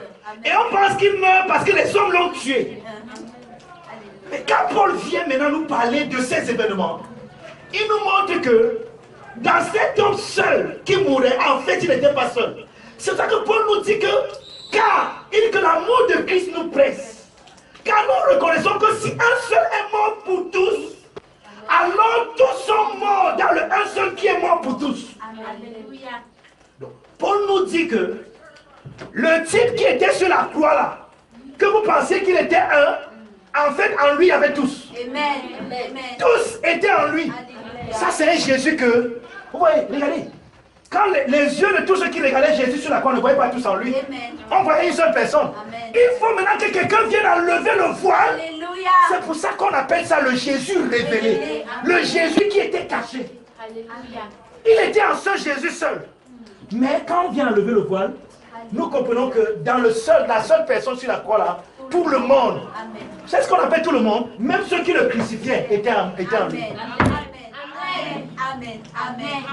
Et on pense qu'il meurt parce que les hommes l'ont tué. Mais quand Paul vient maintenant nous parler de ces événements, il nous montre que dans cet homme seul qui mourait, en fait, il n'était pas seul. C'est pour ça que Paul nous dit que, car il dit que l'amour de Christ nous presse. Car nous reconnaissons que si un seul est mort pour tous, alors tous sont morts dans le un seul qui est mort pour tous. Alléluia. Donc, Paul nous dit que le type qui était sur la croix là, que vous pensiez qu'il était un, en fait en lui il y avait tous. Amen. Tous étaient en lui. Ça c'est un Jésus que, vous voyez, regardez, quand les yeux de tous ceux qui regardaient Jésus sur la croix ne voyaient pas tous en lui, on voyait une seule personne. Amen. Il faut maintenant que quelqu'un vienne enlever le voile. Alléluia. C'est pour ça qu'on appelle ça le Jésus révélé. Le Jésus qui était caché. Alléluia. Il était en ce Jésus seul. Mais quand on vient enlever le voile, nous comprenons que dans la seule personne sur la croix là, tout le monde, c'est ce qu'on appelle tout le monde, même ceux qui le crucifiaient étaient en lui. Amen.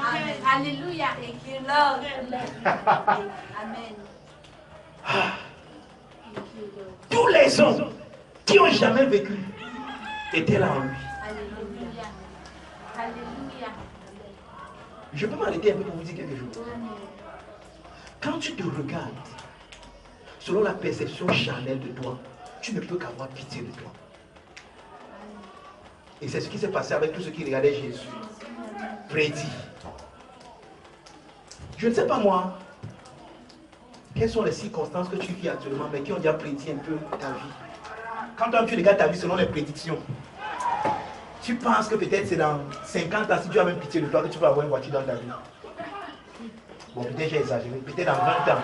Alléluia. Thank you, Lord. Amen. Tous les hommes qui ont jamais vécu étaient là en lui. Alléluia. Alléluia. Je peux m'arrêter un peu pour vous dire quelque chose. Quand tu te regardes, selon la perception charnelle de toi, tu ne peux qu'avoir pitié de toi. Et c'est ce qui s'est passé avec tous ceux qui regardaient Jésus. Prédit. Je ne sais pas moi, quelles sont les circonstances que tu vis actuellement, mais qui ont déjà prédit un peu ta vie. Quand toi tu regardes ta vie selon les prédictions, tu penses que peut-être c'est dans 50 ans, si tu as même pitié de toi, que tu vas avoir une voiture dans ta vie. Bon, peut-être j'ai exagéré, peut-être dans 20 ans.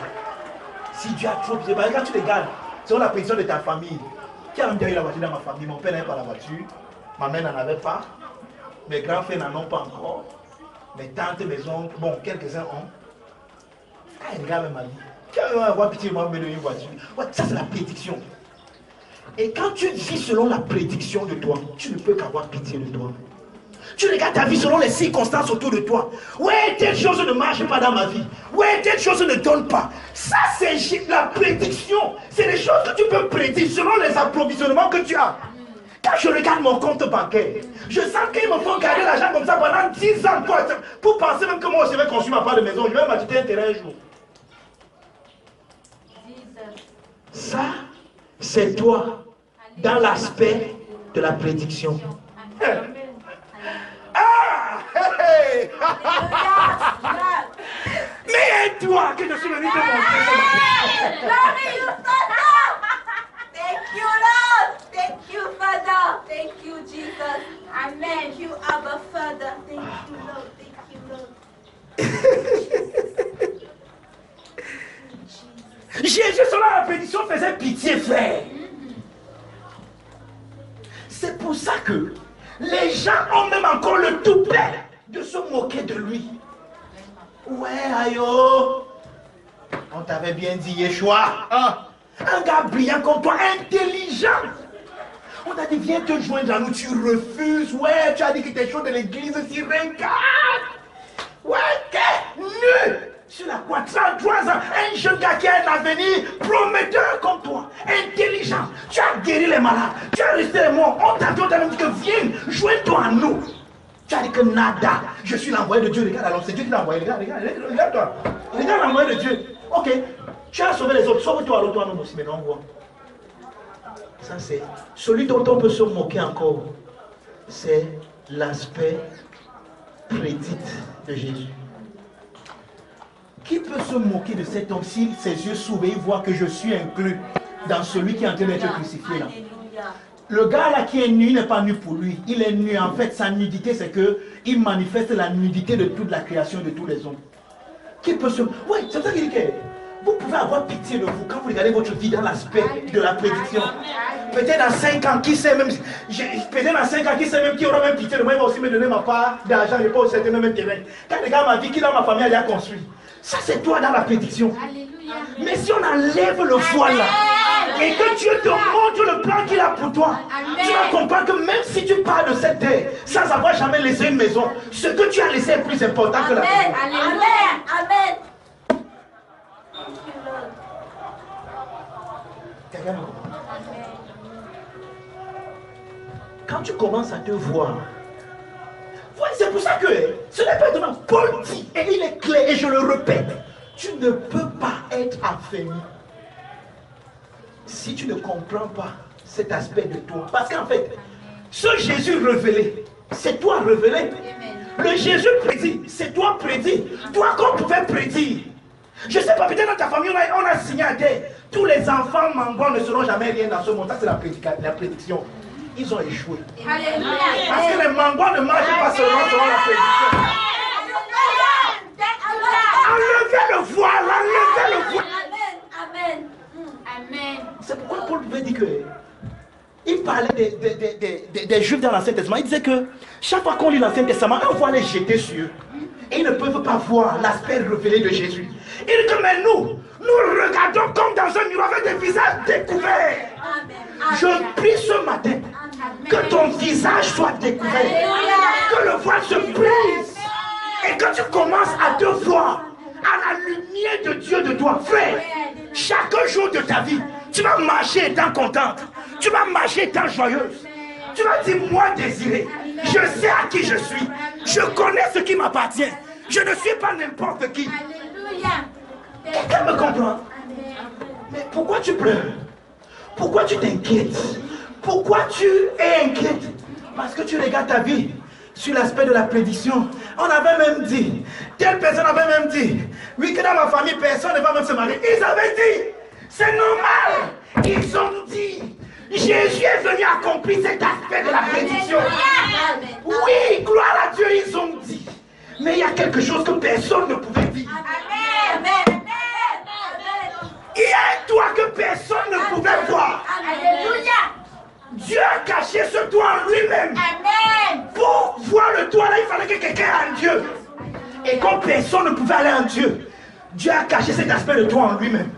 Si tu as trop pitié, parce que quand tu regardes, selon la prédiction de ta famille, qui a même déjà eu la voiture dans ma famille, mon père n'avait pas la voiture, ma mère n'en avait pas, mes grands frères n'en ont pas encore, mes tantes, mes oncles, bon, quelques-uns ont. Quand ils regardent même ma vie, qui a avoir pitié de moi, me donner une voiture. Ouais, ça c'est la prédiction. Et quand tu vis selon la prédiction de toi, tu ne peux qu'avoir pitié de toi. Tu regardes ta vie selon les circonstances autour de toi. Ouais, telle chose ne marche pas dans ma vie. Ouais, telle chose ne donne pas. Ça, c'est la prédiction. C'est les choses que tu peux prédire selon les approvisionnements que tu as. Quand je regarde mon compte bancaire, je sens qu'ils me font garder l'argent comme ça pendant 10 ans. Pour penser même que moi, je vais construire ma part de maison. Je vais m'acheter un terrain un jour. Ça, c'est toi dans l'aspect de la prédiction. Ah! Hey! Mais toi que je suis venu te montrer ça. Thank you, Lord. Thank you, Father. Thank you, Jesus. Amen. Thank you, Abba, Father. Thank you, Lord. Thank you, Lord. Jésus, selon la prédiction, faisait pitié, frère. C'est pour ça que les gens ont même encore le toupet de se moquer de lui. Ouais, ayo, on t'avait bien dit, Yeshua. Hein? Un gars brillant comme toi, intelligent. On t'a dit, viens te joindre à nous, tu refuses. Ouais, tu as dit que t'es chaud de l'église, si regarde. Ouais, t'es nu. Sur la croix, 33 ans, un jeune gars qui a un avenir prometteur comme toi, intelligent. Tu as guéri les malades, tu as resté les morts. On t'a dit que viens, joins-toi à nous. Tu as dit que nada, je suis l'envoyé de Dieu. Regarde alors, c'est Dieu qui l'a envoyé. Regarde-toi. Regarde l'envoyé de Dieu. Ok, tu as sauvé les autres, sauve-toi alors toi nous aussi, mais non, on voit. Ça c'est celui dont on peut se moquer encore. C'est l'aspect prédit de Jésus. Qui peut se moquer de cet homme si ses yeux s'ouvrent et il voit que je suis inclus dans celui qui est en train d'être crucifié là? Le gars là qui est nu, il n'est pas nu pour lui. Il est nu. En fait, sa nudité, c'est qu'il manifeste la nudité de toute la création de tous les hommes. Qui peut se... Oui, c'est ça qu'il dit que vous pouvez avoir pitié de vous quand vous regardez votre vie dans l'aspect de la prédiction. Peut-être dans 5 ans, qui sait même... Peut-être dans 5 ans, qui sait même qui aura même pitié de moi, il va aussi me donner ma part d'argent, je pas au certain même terrain. Quand regarde ma vie, qui dans ma famille, elle a construit. Ça, c'est toi dans la prédiction. Mais si on enlève le voile là, et que Dieu te montre le plan qu'il a pour toi, tu vas comprendre que même si tu pars de cette terre sans avoir jamais laissé une maison, ce que tu as laissé est plus important que la maison. Amen. Amen. Quelqu'un me comprend? Quand tu commences à te voir, ouais, c'est pour ça que ce n'est pas étonnant. Paul dit, et il est clair, et je le répète, tu ne peux pas être affermi si tu ne comprends pas cet aspect de toi. Parce qu'en fait, ce Jésus révélé, c'est toi révélé. Le Jésus prédit, c'est toi prédit. Toi qu'on pouvait prédire. Je ne sais pas, peut-être dans ta famille, on a signé à terre. Tous les enfants mangants ne seront jamais rien dans ce monde. Ça, c'est la prédiction. Ils ont échoué. Alléluia. Parce que les mangants ne marchent pas seulement selon la prédiction. Enlevez le voile, enlevez le voile. Amen. Amen. C'est pourquoi Paul pouvait dire que il parlait des Juifs dans l'Ancien Testament. Il disait que chaque fois qu'on lit l'Ancien Testament, un voile est jeté sur eux. Et ils ne peuvent pas voir l'aspect révélé de Jésus. Il dit que mais nous regardons comme dans un miroir avec des visages découverts. Je prie ce matin que ton visage soit découvert. Que le voile se brise. Et que tu commences à te voir à la lumière de Dieu de toi, frère. Chaque jour de ta vie, tu vas marcher étant contente. Tu vas marcher étant joyeuse. Tu vas dire, moi désiré, je sais à qui je suis. Je connais ce qui m'appartient. Je ne suis pas n'importe qui. Quelqu'un me comprend? Mais pourquoi tu pleures? Pourquoi tu t'inquiètes? Pourquoi tu es inquiète? Parce que tu regardes ta vie sur l'aspect de la prédiction. On avait même dit, telle personne avait même dit, oui, que dans ma famille, personne ne va même se marier. Ils avaient dit, c'est normal. Ils ont dit, Jésus est venu accomplir cet aspect de la prédiction. Oui, gloire à Dieu, ils ont dit. Mais il y a quelque chose que personne ne pouvait dire. Il y a un toit que personne ne pouvait voir. Alléluia. Dieu a caché ce toit en lui-même. Pour voir le toit là, il fallait que quelqu'un aille en Dieu. Et comme personne ne pouvait aller en Dieu, Dieu a caché cet aspect de toi en lui-même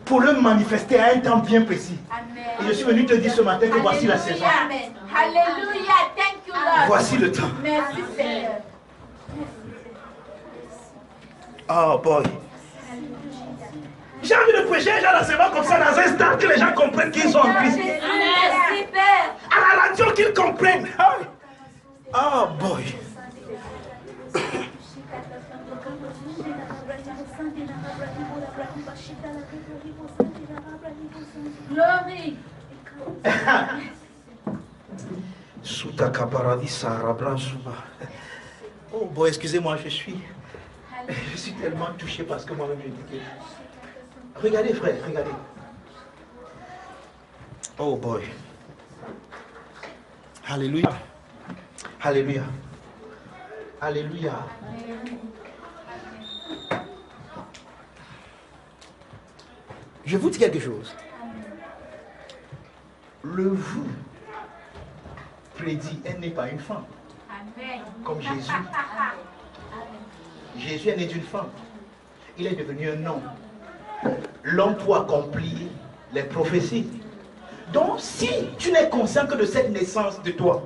pour le manifester à un temps bien précis. Et je suis venu te dire ce matin que voici la saison. Alléluia. Thank you, Lord. Voici le temps. Merci, Seigneur. Oh boy. J'ai envie de prêcher un genre d'enseignement comme ça dans un stade que les gens comprennent qu'ils sont en Christ. Merci, Père. À la radio qu'ils comprennent. Oh boy. Glory. Oh boy, excusez-moi, je suis tellement touché parce que moi-même je dis que... Regardez frère, regardez. Oh boy. Alléluia. Alléluia. Alléluia. Je vous dis quelque chose. Le vous prédit est né par une femme. Comme Jésus. Jésus est né d'une femme. Il est devenu un homme. L'homme pour accomplir les prophéties. Donc, si tu n'es conscient que de cette naissance de toi,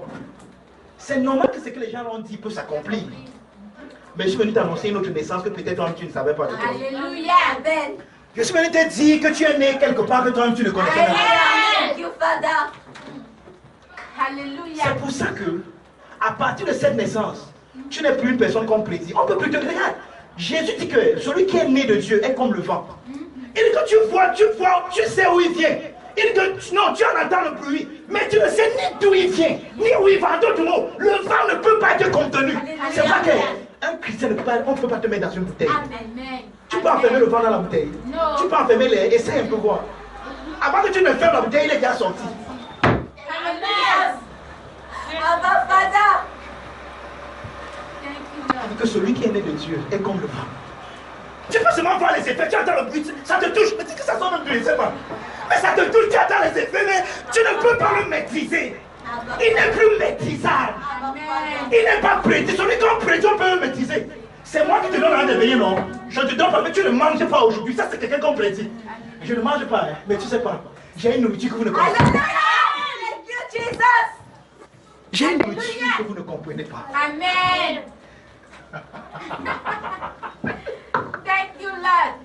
c'est normal que ce que les gens ont dit peut s'accomplir. Mais je suis venu t'annoncer une autre naissance que peut-être toi tu ne savais pas de toi. Alléluia. Amen. Je suis venu te dire que tu es né quelque part que toi tu ne connaissais pas. Thank you, Father. Alléluia. C'est pour ça que, à partir de cette naissance, tu n'es plus une personne qu'on prédit. On peut plus te regarder. Jésus dit que celui qui est né de Dieu est comme le vent. Il dit que tu vois, tu sais où il vient. Il dit que non, tu en entends le bruit, mais tu ne sais ni d'où il vient, ni où il va. D'autres mots, le vent ne peut pas être contenu. C'est pas qu'un chrétien, on ne peut pas te mettre dans une bouteille. Amen. Tu peux enfermer le vent dans la bouteille. Non. Tu peux enfermer l'air. Essaye un peu voir. Avant que tu ne fermes la bouteille, il est déjà sorti. Amen. Abba Father. Il dit que celui qui est né de Dieu est comme le vent. Tu peux seulement voir les effets, tu entends le bruit, ça te touche. Mais dis que ça sort même de pas. Mais ça te touche, tu entends les effets, mais tu ne peux pas le maîtriser. Il n'est plus maîtrisable. Il n'est pas prédit. Celui qu'on prédit, on peut le maîtriser. C'est moi qui te donne un d'éveiller, non? Je te donne pas, mais tu ne manges pas aujourd'hui. Ça, c'est quelqu'un qu'on prédit. Je ne mange pas, hein, mais tu sais pas. J'ai une nourriture que vous ne connaissez pas. J'ai une nourriture que vous ne comprenez pas. Amen. Thank you, Lord.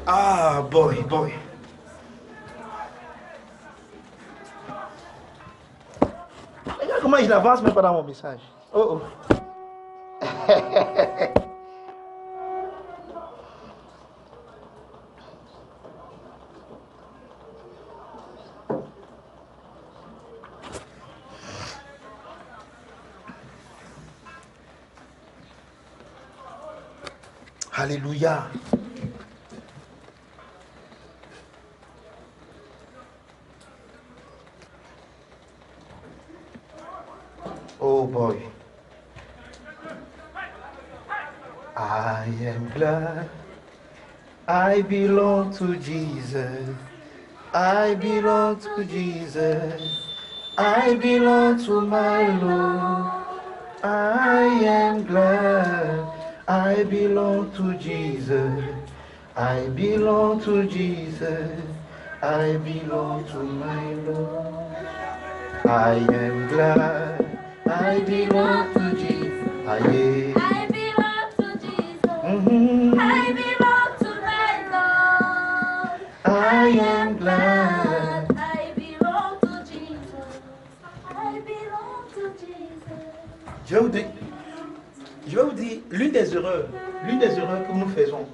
Ah, boy. Regarde comment il avance même pas dans mon message. Oh. Alléluia. Oh boy. I am glad I belong to Jesus. I belong to Jesus. I belong to my Lord. I am glad I belong to Jesus. I belong to Jesus. I belong to my Lord. I am glad I belong to Jesus. I belong to Jesus. I belong to my Lord. I am glad I belong to Jesus. I belong to Jesus. Je vais vous dire, l'une des erreurs que nous faisons,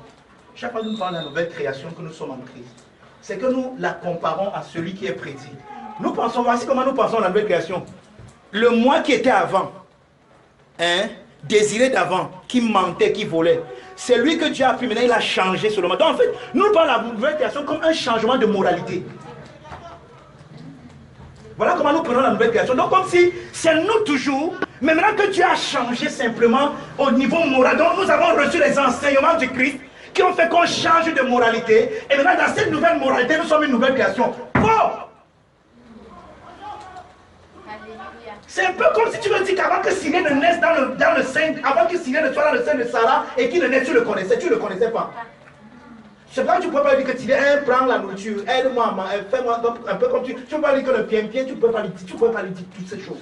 chaque fois que nous parlons de la nouvelle création que nous sommes en Christ, c'est que nous la comparons à celui qui est prédit. Nous pensons, voici comment nous pensons à la nouvelle création. Le moi qui était avant, désiré d'avant, qui mentait, qui volait, c'est lui que Dieu a pris, maintenant il a changé seulement. Donc en fait, nous parlons de la nouvelle création comme un changement de moralité. Voilà comment nous prenons la nouvelle création. Donc comme si c'est nous toujours, mais maintenant que Dieu a changé simplement au niveau moral, donc nous avons reçu les enseignements du Christ qui ont fait qu'on change de moralité. Et maintenant dans cette nouvelle moralité, nous sommes une nouvelle création. Faux! C'est un peu comme si tu me dis qu'avant que Siré ne naisse dans le sein, avant que Siré ne soit dans le sein de Sarah et qu'il ne naisse, tu le connaissais pas. C'est pas que tu ne peux pas dire que Siré, prends la nourriture, aide-moi, fais-moi un peu comme tu peux pas dire que le bien, tu ne peux pas lui dire toutes ces choses.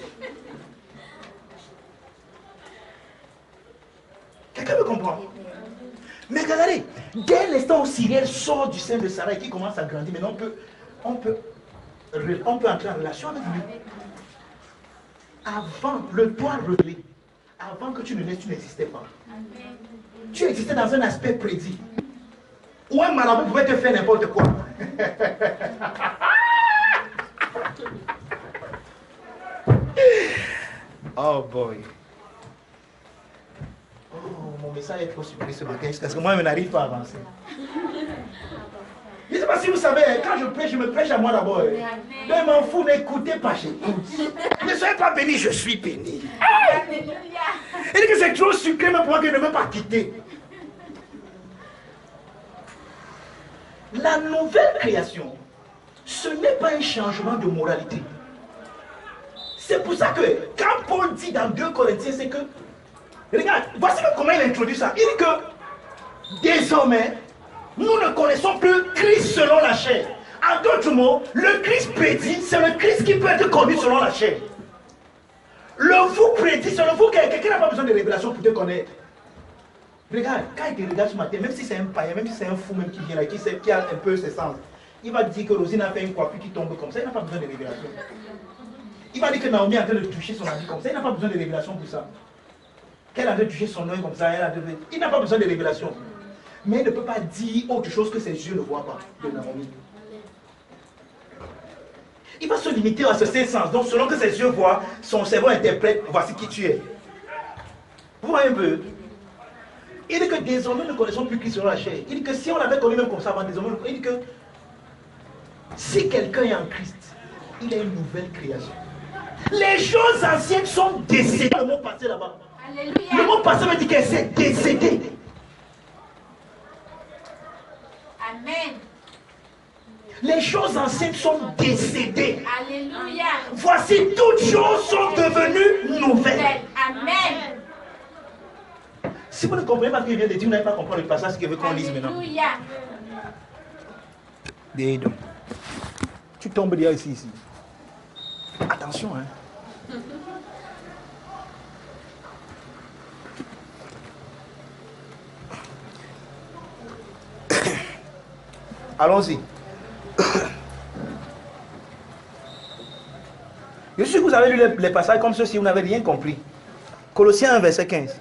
Quelqu'un me comprend? Mais regardez, dès l'instant où Siré sort du sein de Sarah et qu'il commence à grandir, maintenant on peut entrer en relation avec lui. Avant, le toi révélé, avant que tu ne naisses, tu n'existais pas. Amen. Tu existais dans un aspect prédit. Où un marabout pouvait te faire n'importe quoi. Oh boy. Oh, mon message est trop surpris ce matin parce que moi, je n'arrive pas à avancer. Je ne sais pas si vous savez, quand je me prêche à moi d'abord. Ne m'en fous, n'écoutez pas, j'écoute. Ne soyez pas béni, je suis béni. Il dit que c'est trop sucré, mais pour moi, que je ne veux pas quitter. La nouvelle création, ce n'est pas un changement de moralité. C'est pour ça que, quand Paul dit dans 2 Corinthiens, c'est que, regarde, voici comment il introduit ça. Il dit que, désormais, nous ne connaissons plus Christ selon la chair. En d'autres mots, le Christ prédit, c'est le Christ qui peut être connu selon la chair. Le vous prédit, c'est le vous, quelqu'un n'a pas besoin de révélation pour te connaître. Regarde, quand il te regarde ce matin, même si c'est un païen, même si c'est un fou même qui vient là, qui a un peu ses sens, il va te dire que Rosine a fait une coiffure qui tombe comme ça, il n'a pas besoin de révélation. Il va dire que Naomi est en train de toucher son habit comme ça, il n'a pas besoin de révélation pour ça. Qu'elle a en train de toucher son œil comme ça, il n'a pas besoin de révélation. Mais il ne peut pas dire autre chose que ses yeux ne voient pas de Naomi. Il va se limiter à ce 5 sens. Donc selon que ses yeux voient, son cerveau interprète, voici qui tu es. Vous voyez un peu? Il dit que désormais nous ne connaissons plus Christ selon la chair. Il dit que si on l'avait connu même comme ça avant, désormais, il dit que si quelqu'un est en Christ, il est une nouvelle création. Les choses anciennes sont décédées. Le mot passé là-bas. Le mot passé veut dire qu'elle s'est décédée. Amen. Les choses anciennes sont décédées. Alléluia. Voici, toutes choses sont devenues nouvelles. Amen. Si vous ne comprenez pas ce qu'il vient de dire, vous n'allez pas comprendre le passage qu'il veut qu'on lise maintenant. Alléluia. Dis donc. Tu tombes déjà ici. Attention, hein. Allons-y. Je suis sûr que vous avez lu les passages comme ceci, vous n'avez rien compris. Colossiens 1, verset 15.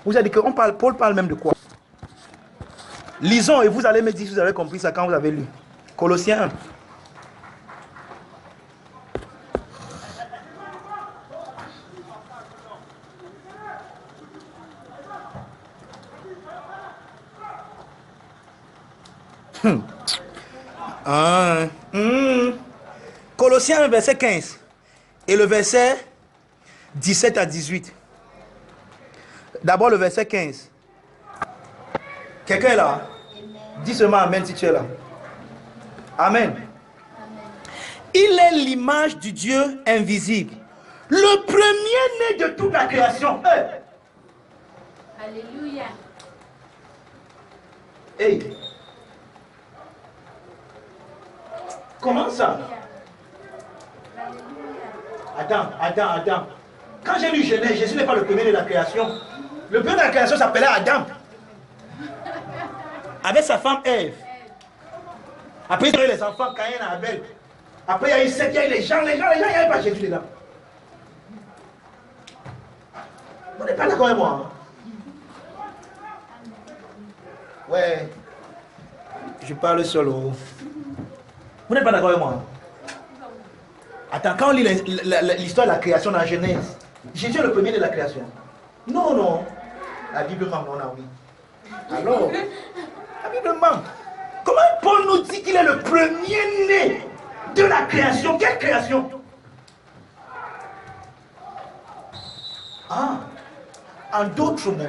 Vous avez dit que Paul parle même de quoi? Lisons et vous allez me dire si vous avez compris ça quand vous avez lu. Colossiens 1. Colossiens 1, verset 15 et le verset 17 à 18. D'abord le verset 15. Quelqu'un est là? Dis seulement Amen si tu es là. Amen. Il est l'image du Dieu invisible, le premier-né de toute la création. Alléluia. Hey. Comment ça? Attends. Quand j'ai lu Genèse, Jésus n'est pas le premier de la création. Le premier de la création s'appelait Adam. Avec sa femme Ève. Après, il y a eu les enfants Caïn et Abel. Après, il y a eu Seth, il y a eu les gens, il n'y avait pas Jésus dedans. Vous n'êtes pas d'accord avec moi? Ouais. Je parle seul. Vous n'êtes pas d'accord avec moi? Attends, quand on lit l'histoire de la création dans Genèse, Jésus est le premier de la création. Non. La Bible manque, on a oui. Alors, la Bible manque. Comment Paul nous dit qu'il est le premier-né de la création? Quelle création? En d'autres mots,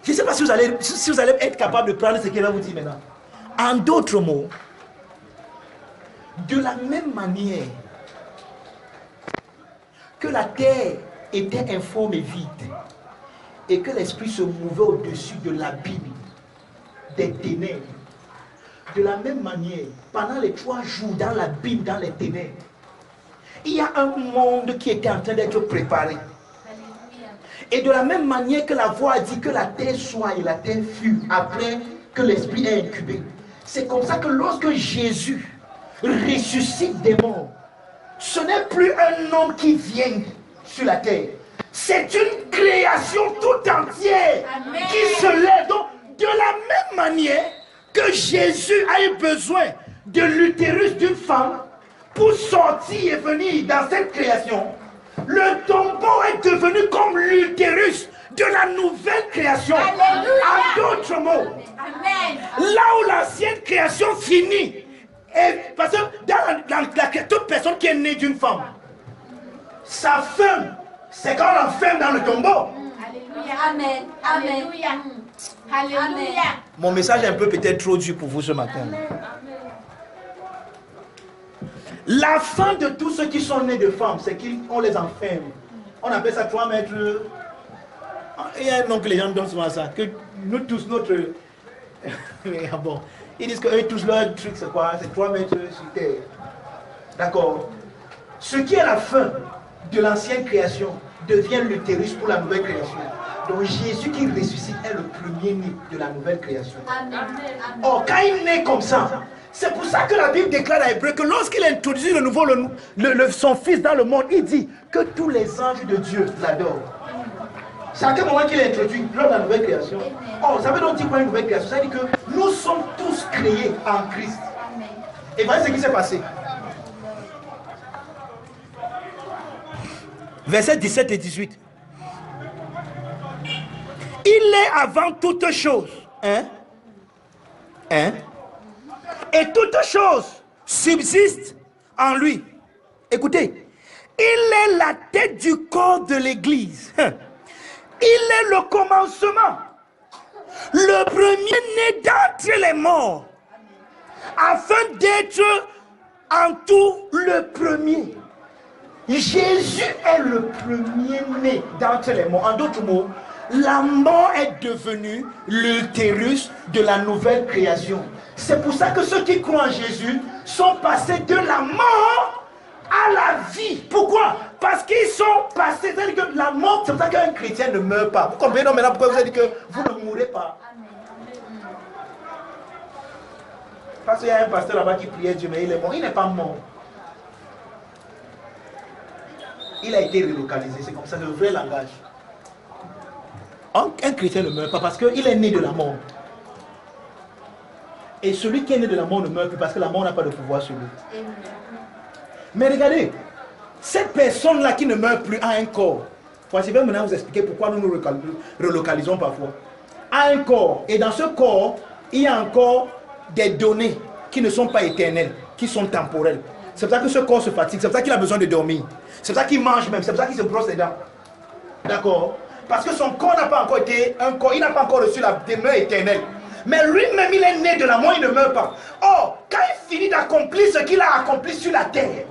je ne sais pas si vous allez être capable de prendre ce qu'il va vous dire maintenant. En d'autres mots, de la même manière que la terre était informe et vide et que l'esprit se mouvait au-dessus de l'abîme des ténèbres, de la même manière, pendant les 3 jours dans l'abîme, dans les ténèbres, il y a un monde qui était en train d'être préparé. Et de la même manière que la voix a dit que la terre soit et la terre fut après que l'esprit est incubé. C'est comme ça que lorsque Jésus ressuscite des morts, ce n'est plus un homme qui vient sur la terre. C'est une création tout entière. Amen. Qui se lève. Donc, de la même manière que Jésus a eu besoin de l'utérus d'une femme pour sortir et venir dans cette création, le tombeau est devenu comme l'utérus de la nouvelle création. Alléluia. En d'autres mots, amen. Là où l'ancienne création finit, et parce que dans toute personne qui est née d'une femme, sa fin, c'est quand on l'enferme dans le tombeau. Alléluia. Amen. Alléluia. Alléluia. Mon message est un peu peut-être trop dur pour vous ce matin. Amen. La fin de tous ceux qui sont nés de femmes, c'est qu'on les enferme. On appelle ça 3 mètres. Il y a un nom que les gens donnent souvent ça. Que nous tous, notre... bon. Ils disent qu'eux tous leur truc, c'est quoi? C'est 3 mètres sur terre. D'accord. Ce qui est la fin de l'ancienne création devient l'utérus pour la nouvelle création. Donc Jésus qui ressuscite est le premier-né de la nouvelle création. Amen. Or, quand il naît comme ça, c'est pour ça que la Bible déclare à Hébreu que lorsqu'il introduit de nouveau son fils dans le monde, il dit que tous les anges de Dieu l'adorent. C'est à quel moment qu'il est introduit? Lors de la nouvelle création. Oh, ça veut donc dire quoi une nouvelle création? Ça veut dire que nous sommes tous créés en Christ. Et voyez ce qui s'est passé. Versets 17 et 18. Il est avant toute chose. Hein? Hein? Et toute chose subsiste en lui. Écoutez, il est la tête du corps de l'Église. Il est le commencement, le premier-né d'entre les morts, afin d'être en tout le premier. Jésus est le premier-né d'entre les morts. En d'autres mots, la mort est devenue l'utérus de la nouvelle création. C'est pour ça que ceux qui croient en Jésus sont passés de la mort à la vie. Pourquoi? Parce qu'ils sont passés, c'est-à-dire que la mort, c'est pour ça qu'un chrétien ne meurt pas. Vous comprenez maintenant pourquoi vous avez dit que vous ne mourrez pas? Parce qu'il y a un pasteur là-bas qui priait Dieu, mais il est mort. Il n'est pas mort. Il a été relocalisé. C'est comme ça, le vrai langage. Un chrétien ne meurt pas parce qu'il est né de la mort. Et celui qui est né de la mort ne meurt plus parce que la mort n'a pas de pouvoir sur lui. Mais regardez, cette personne-là qui ne meurt plus a un corps. Je vais maintenant vous expliquer pourquoi nous nous relocalisons parfois. A un corps. Et dans ce corps, il y a encore des données qui ne sont pas éternelles, qui sont temporelles. C'est pour ça que ce corps se fatigue. C'est pour ça qu'il a besoin de dormir. C'est pour ça qu'il mange même. C'est pour ça qu'il se brosse les dents. D'accord? Parce que son corps n'a pas encore été un corps. Il n'a pas encore reçu la demeure éternelle. Mais lui-même, il est né de la mort, il ne meurt pas. Or, quand il finit d'accomplir ce qu'il a accompli sur la terre,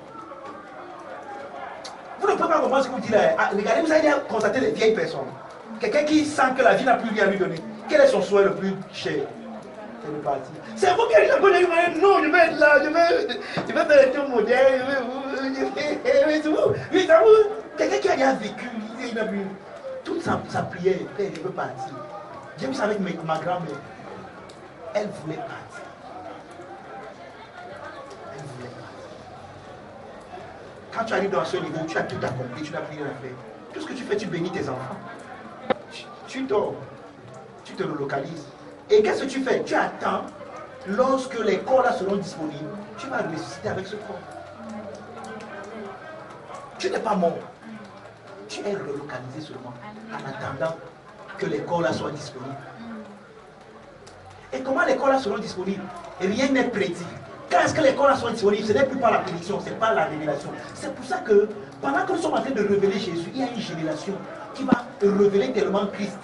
vous ne pouvez pas comprendre ce que vous dites là. Ah, regardez, vous avez constaté les vieilles personnes. Quelqu'un qui sent que la vie n'a plus rien à lui donner. Quel est son souhait le plus cher? C'est de partir. C'est vous qui avez dit, non, je vais être là, je vais faire le tour modèle, oui, ça vous. Quelqu'un qui a déjà vécu, il a vu toute sa prière, il veut partir. J'ai vu ça avec ma grand-mère. Elle voulait partir. Elle voulait partir. Quand tu arrives dans ce niveau, tu as tout accompli, tu n'as plus rien à faire. Tout ce que tu fais, tu bénis tes enfants. Tu dors. Tu te relocalises. Et qu'est-ce que tu fais? Tu attends, lorsque les corps là seront disponibles, tu vas ressusciter avec ce corps. Tu n'es pas mort. Tu es relocalisé seulement en attendant que les corps là soient disponibles. Et comment les corps là seront disponibles? Rien n'est prédit. Quand est-ce que les corps là sont disponibles? Ce n'est plus par la prédiction, c'est par la révélation. C'est pour ça que pendant que nous sommes en train de révéler Jésus, il y a une génération qui va révéler tellement Christ.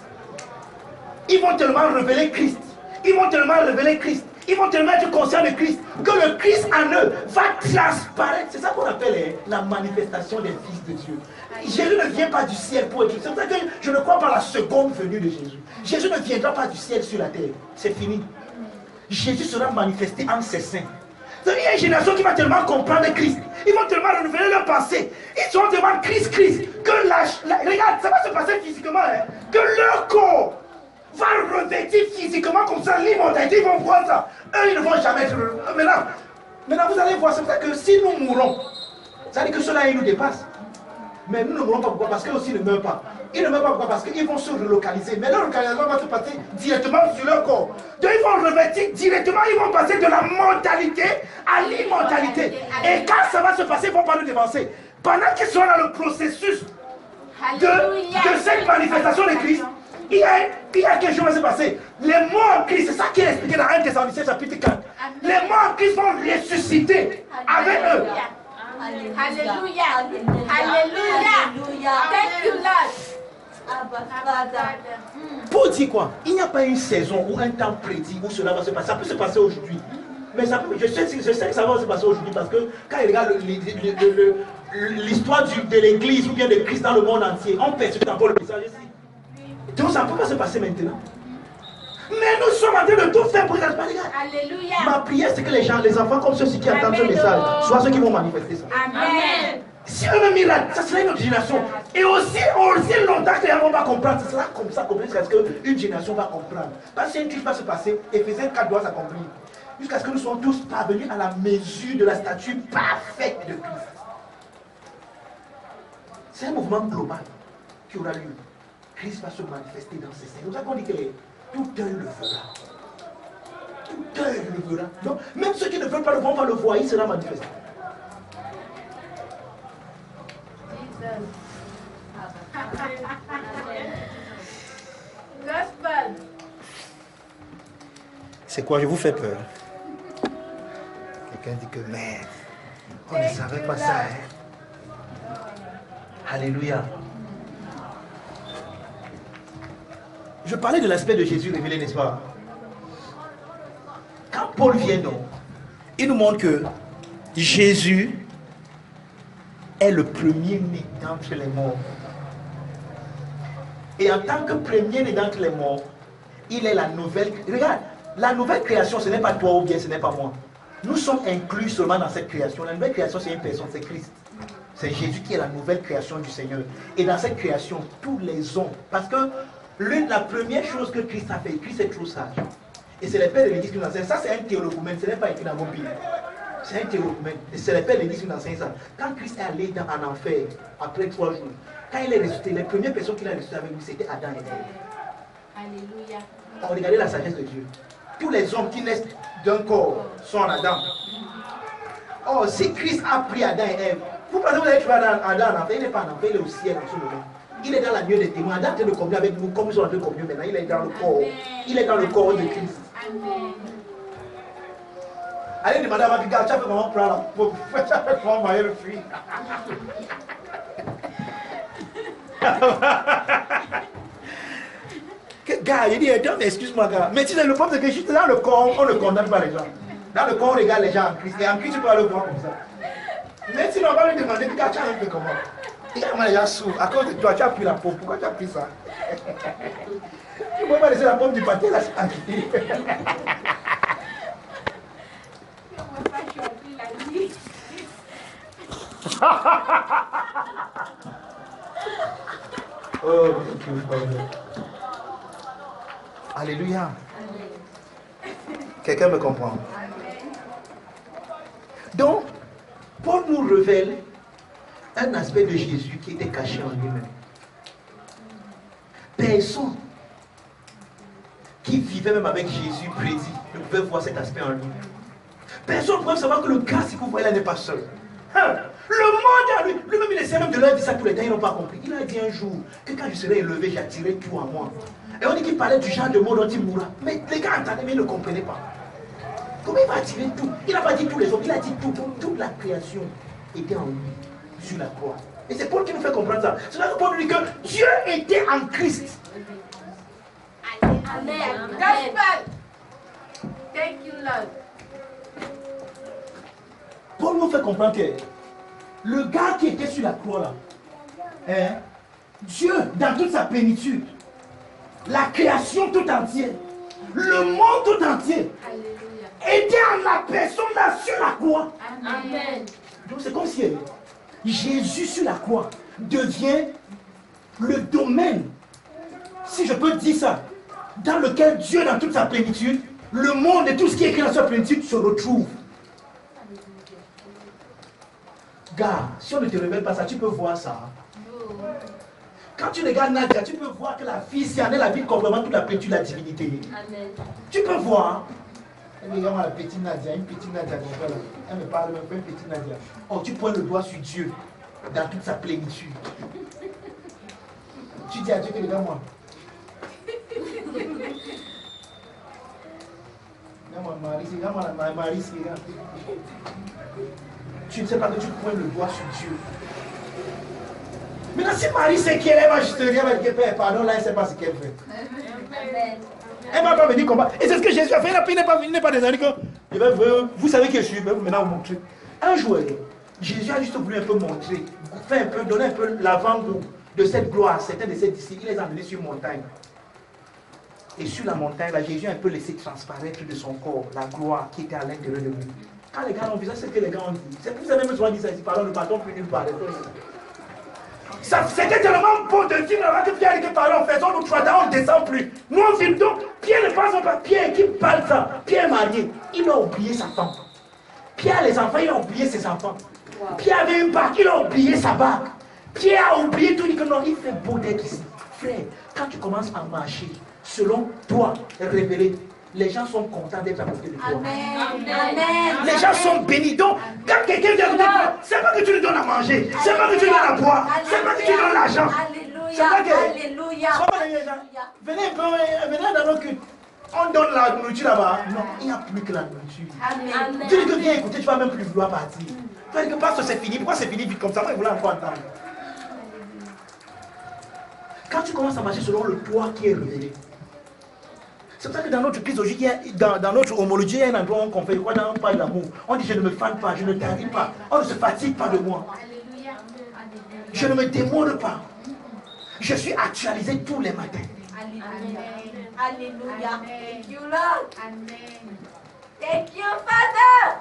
Ils vont tellement révéler Christ. Ils vont tellement révéler Christ. Ils vont tellement être conscients de Christ que le Christ en eux va transparaître. C'est ça qu'on appelle la manifestation des fils de Dieu. Jésus ne vient pas du ciel pour être. C'est pour ça que je ne crois pas à la seconde venue de Jésus. Jésus ne viendra pas du ciel sur la terre. C'est fini. Jésus sera manifesté en ses saints. Il y a une génération qui va tellement comprendre Christ. Ils vont tellement renouveler leur pensée. Ils seront tellement Christ, que regarde, ça va se passer physiquement. Que leur corps va revêtir physiquement comme ça l'immortalité. Ils vont voir ça. Eux, ils ne vont jamais être. Maintenant, vous allez voir, c'est pour ça que si nous mourons, ça veut dire que ceux-là, ils nous dépassent. Mais nous ne mourrons pas. Pourquoi? Parce qu'eux aussi ne meurent pas. Ils ne meurent pas. Pourquoi? Parce qu'ils vont se relocaliser. Mais leur localisation va se passer directement sur leur corps. Donc ils vont revêtir directement, ils vont passer de la mortalité à l'immortalité. Et quand ça va se passer, ils ne vont pas nous dévancer. Pendant qu'ils sont dans le processus de cette manifestation de Christ, il y a quelque chose qui va se passer. Les morts en Christ, c'est ça qui est expliqué dans 1 Thessaloniciens chapitre 4. Les morts en Christ vont ressusciter avec eux. Alléluia. Alléluia. Thank you, Lord. Pour dire quoi? Il n'y a pas une saison ou un temps prédit où cela va se passer. Ça peut se passer aujourd'hui. Mais ça peut, je sais que ça va se passer aujourd'hui parce que quand il regarde l'histoire de l'Église ou bien de Christ dans le monde entier, on persécute encore le message ici. Donc ça ne peut pas se passer maintenant. Mais nous sommes en train de tout faire pour que ça se passe. Alléluia. Ma prière, c'est que les gens, les enfants comme ceux-ci qui entendent ce message, soient ceux qui vont manifester ça. Amen. Si eux-mêmes ils ratent, ça sera une autre génération. Et aussi longtemps que les gens vont pas comprendre, ce sera comme ça, jusqu'à ce qu'une génération va comprendre. Parce qu'une chose va se passer, Éphésiens 4 doit s'accomplir. Jusqu'à ce que nous soyons tous parvenus à la mesure de la stature parfaite de Christ. C'est un mouvement global qui aura lieu. Christ va se manifester dans ces scènes. C'est pour ça qu'on dit que tout œil le verra. Tout œil le verra. Donc, même ceux qui ne veulent pas le voir, vont le voir, il sera manifesté. C'est quoi? Je vous fais peur. Quelqu'un dit que merde, on ne savait pas ça. Hein? Alléluia. Je parlais de l'aspect de Jésus révélé, n'est-ce pas? Quand Paul vient donc, il nous montre que Jésus est le premier-né d'entre les morts. Et en tant que premier-né d'entre les morts, il est la nouvelle... Regarde, la nouvelle création, ce n'est pas toi ou bien ce n'est pas moi. Nous sommes inclus seulement dans cette création. La nouvelle création, c'est une personne, c'est Christ. C'est Jésus qui est la nouvelle création du Seigneur. Et dans cette création, tous les hommes... Parce que la première chose que Christ a fait, Christ est trop sage. Et c'est les pères de l'Église qui nous enseignent. Ça, c'est un théologumène, ce n'est pas écrit dans mon Bible. C'est un théologumène. Et c'est les pères de l'Église qui nous enseignent ça. Quand Christ est allé en enfer, après 3 jours, quand il est ressuscité, les premières personnes qu'il a ressuscité avec lui, c'était Adam et Ève. Alléluia. Regardez la sagesse de Dieu. Tous les hommes qui naissent d'un corps sont en Adam. Or, si Christ a pris Adam et Ève, vous pensez que vous allez trouver Adam en enfer? Il n'est pas en enfer, il est au ciel en ce moment. Il est dans la nuée des témoins. Adam est en train de communier avec nous, comme nous sommes en train de communier maintenant. Il est dans le corps. Il est dans le corps de Christ. Amen. Allez demander à ma fille, tu as fait comment prendre la peau, tu as fait comment marier le fruit. Gars, il dit, excuse-moi, gars. Mais tu sais, le problème, c'est que juste dans le corps, on ne condamne pas les gens. Dans le corps, on regarde les gens en Christ. Et en Christ, tu peux aller voir comme ça. Mais sinon, on va lui demander, tu as fait comment? Et comment les gens souffrent. À cause de toi, tu as pris la peau. Pourquoi tu as pris ça? Tu ne peux pas laisser la pomme du pâté là, c'est tranquille. Oh, alléluia. Quelqu'un me comprend? Donc, Paul nous révèle un aspect de Jésus qui était caché en lui-même. Personne qui vivait même avec Jésus prédit ne pouvait voir cet aspect en lui. Personne ne pouvait savoir que le gars, si vous voyez là, n'est pas seul. Hein? Le monde, lui-même, il essaie même de leur dire ça tous les temps, ils n'ont pas compris. Il a dit un jour que quand je serai élevé, j'attirerai tout en moi. Et on dit qu'il parlait du genre de monde dont il mourra. Mais les gars entendaient, mais ils ne comprenaient pas. Comment il va attirer tout? Il n'a pas dit tous les hommes, il a dit tout. Toute la création était en lui, sur la croix. Et c'est Paul qui nous fait comprendre ça. C'est là que Paul nous dit que Dieu était en Christ. Amen. That's right. Thank you, Lord. Paul nous fait comprendre que le gars qui était sur la croix là, hein, Dieu dans toute sa plénitude, la création tout entière, le monde tout entier, était en la personne là sur la croix. Amen. Donc c'est comme si Jésus sur la croix devient le domaine, si je peux dire ça, dans lequel Dieu dans toute sa plénitude, le monde et tout ce qui est écrit dans sa plénitude se retrouve. Gars, si on ne te révèle pas ça, tu peux voir ça. Quand tu regardes Nadia, tu peux voir que la fille, si elle est la vie complètement toute la plénitude de la divinité. Amen. Tu peux voir. Regarde la petite Nadia, une petite Nadia comme ça là. Elle me parle même pas, une petite Nadia. Oh, tu pointes le doigt sur Dieu dans toute sa plénitude. Tu dis à Dieu que regarde-moi. Regarde-moi Marie, regarde-moi Marie, regarde. Tu ne sais pas que tu pointes le doigt sur Dieu. Maintenant, si Marie sait qui elle est, va juste dire, elle va dire, Père, pardon, là, elle ne sait pas ce qu'elle fait. Amen. Elle ne va pas venir combattre. Et c'est ce que Jésus a fait. Il n'est pas des années que vous savez que je suis, je vais vous maintenant vous montrer. Un jour, Jésus a juste voulu un peu montrer, faire un peu, donner un peu l'avant-goût de cette gloire à certains de ses disciples. Il les a amenés sur une montagne. Et sur la montagne, là, Jésus a un peu laissé transparaître de son corps la gloire qui était à l'intérieur de lui. Quand les gars ont vu ça, c'est ce que les gars ont dit. C'est pour ça que vous avez même dit ça ici, pardon, ne partons plus nulle part. C'était tellement beau de dire là que Pierre dit que pardon, faisons-nous 3 ans, on ne descend plus. Nous on vit donc, Pierre ne pense pas, Pierre qui parle ça, Pierre est marié, il a oublié sa femme. Pierre a les enfants, il a oublié ses enfants. Wow. Pierre avait une bague, il a oublié sa bague. Pierre a oublié tout, il dit que non, il fait beau d'être ici. Frère, quand tu commences à marcher, selon toi, révélé, les gens sont contents d'être à côté de toi. Amen. Amen. Les gens sont bénis. Donc, quand quelqu'un vient de toi, c'est pas que tu lui donnes à manger, c'est pas que tu lui donnes à boire, c'est pas que tu lui donnes l'argent. C'est pas que. Alléluia. Venez dans notre culte. On donne la nourriture là-bas. Non, il n'y a plus que la nourriture. Amen. Tu dis que viens écouter, tu vas même plus vouloir partir. Tu vas dire que parce que c'est fini. Pourquoi c'est fini vite comme ça? Moi, je voulais encore entendre. Quand tu commences à marcher selon le toi qui est révélé. C'est pour ça que dans notre Christ aujourd'hui, dans notre homologie, il y a un endroit où on fait quoi? Dans on parle d'amour. On dit je ne me fane pas, je ne tarie pas. On ne se fatigue pas de moi. Je ne me démode pas. Je suis actualisé tous les matins. Alléluia. Thank you, Lord. Amen. Thank you, Father.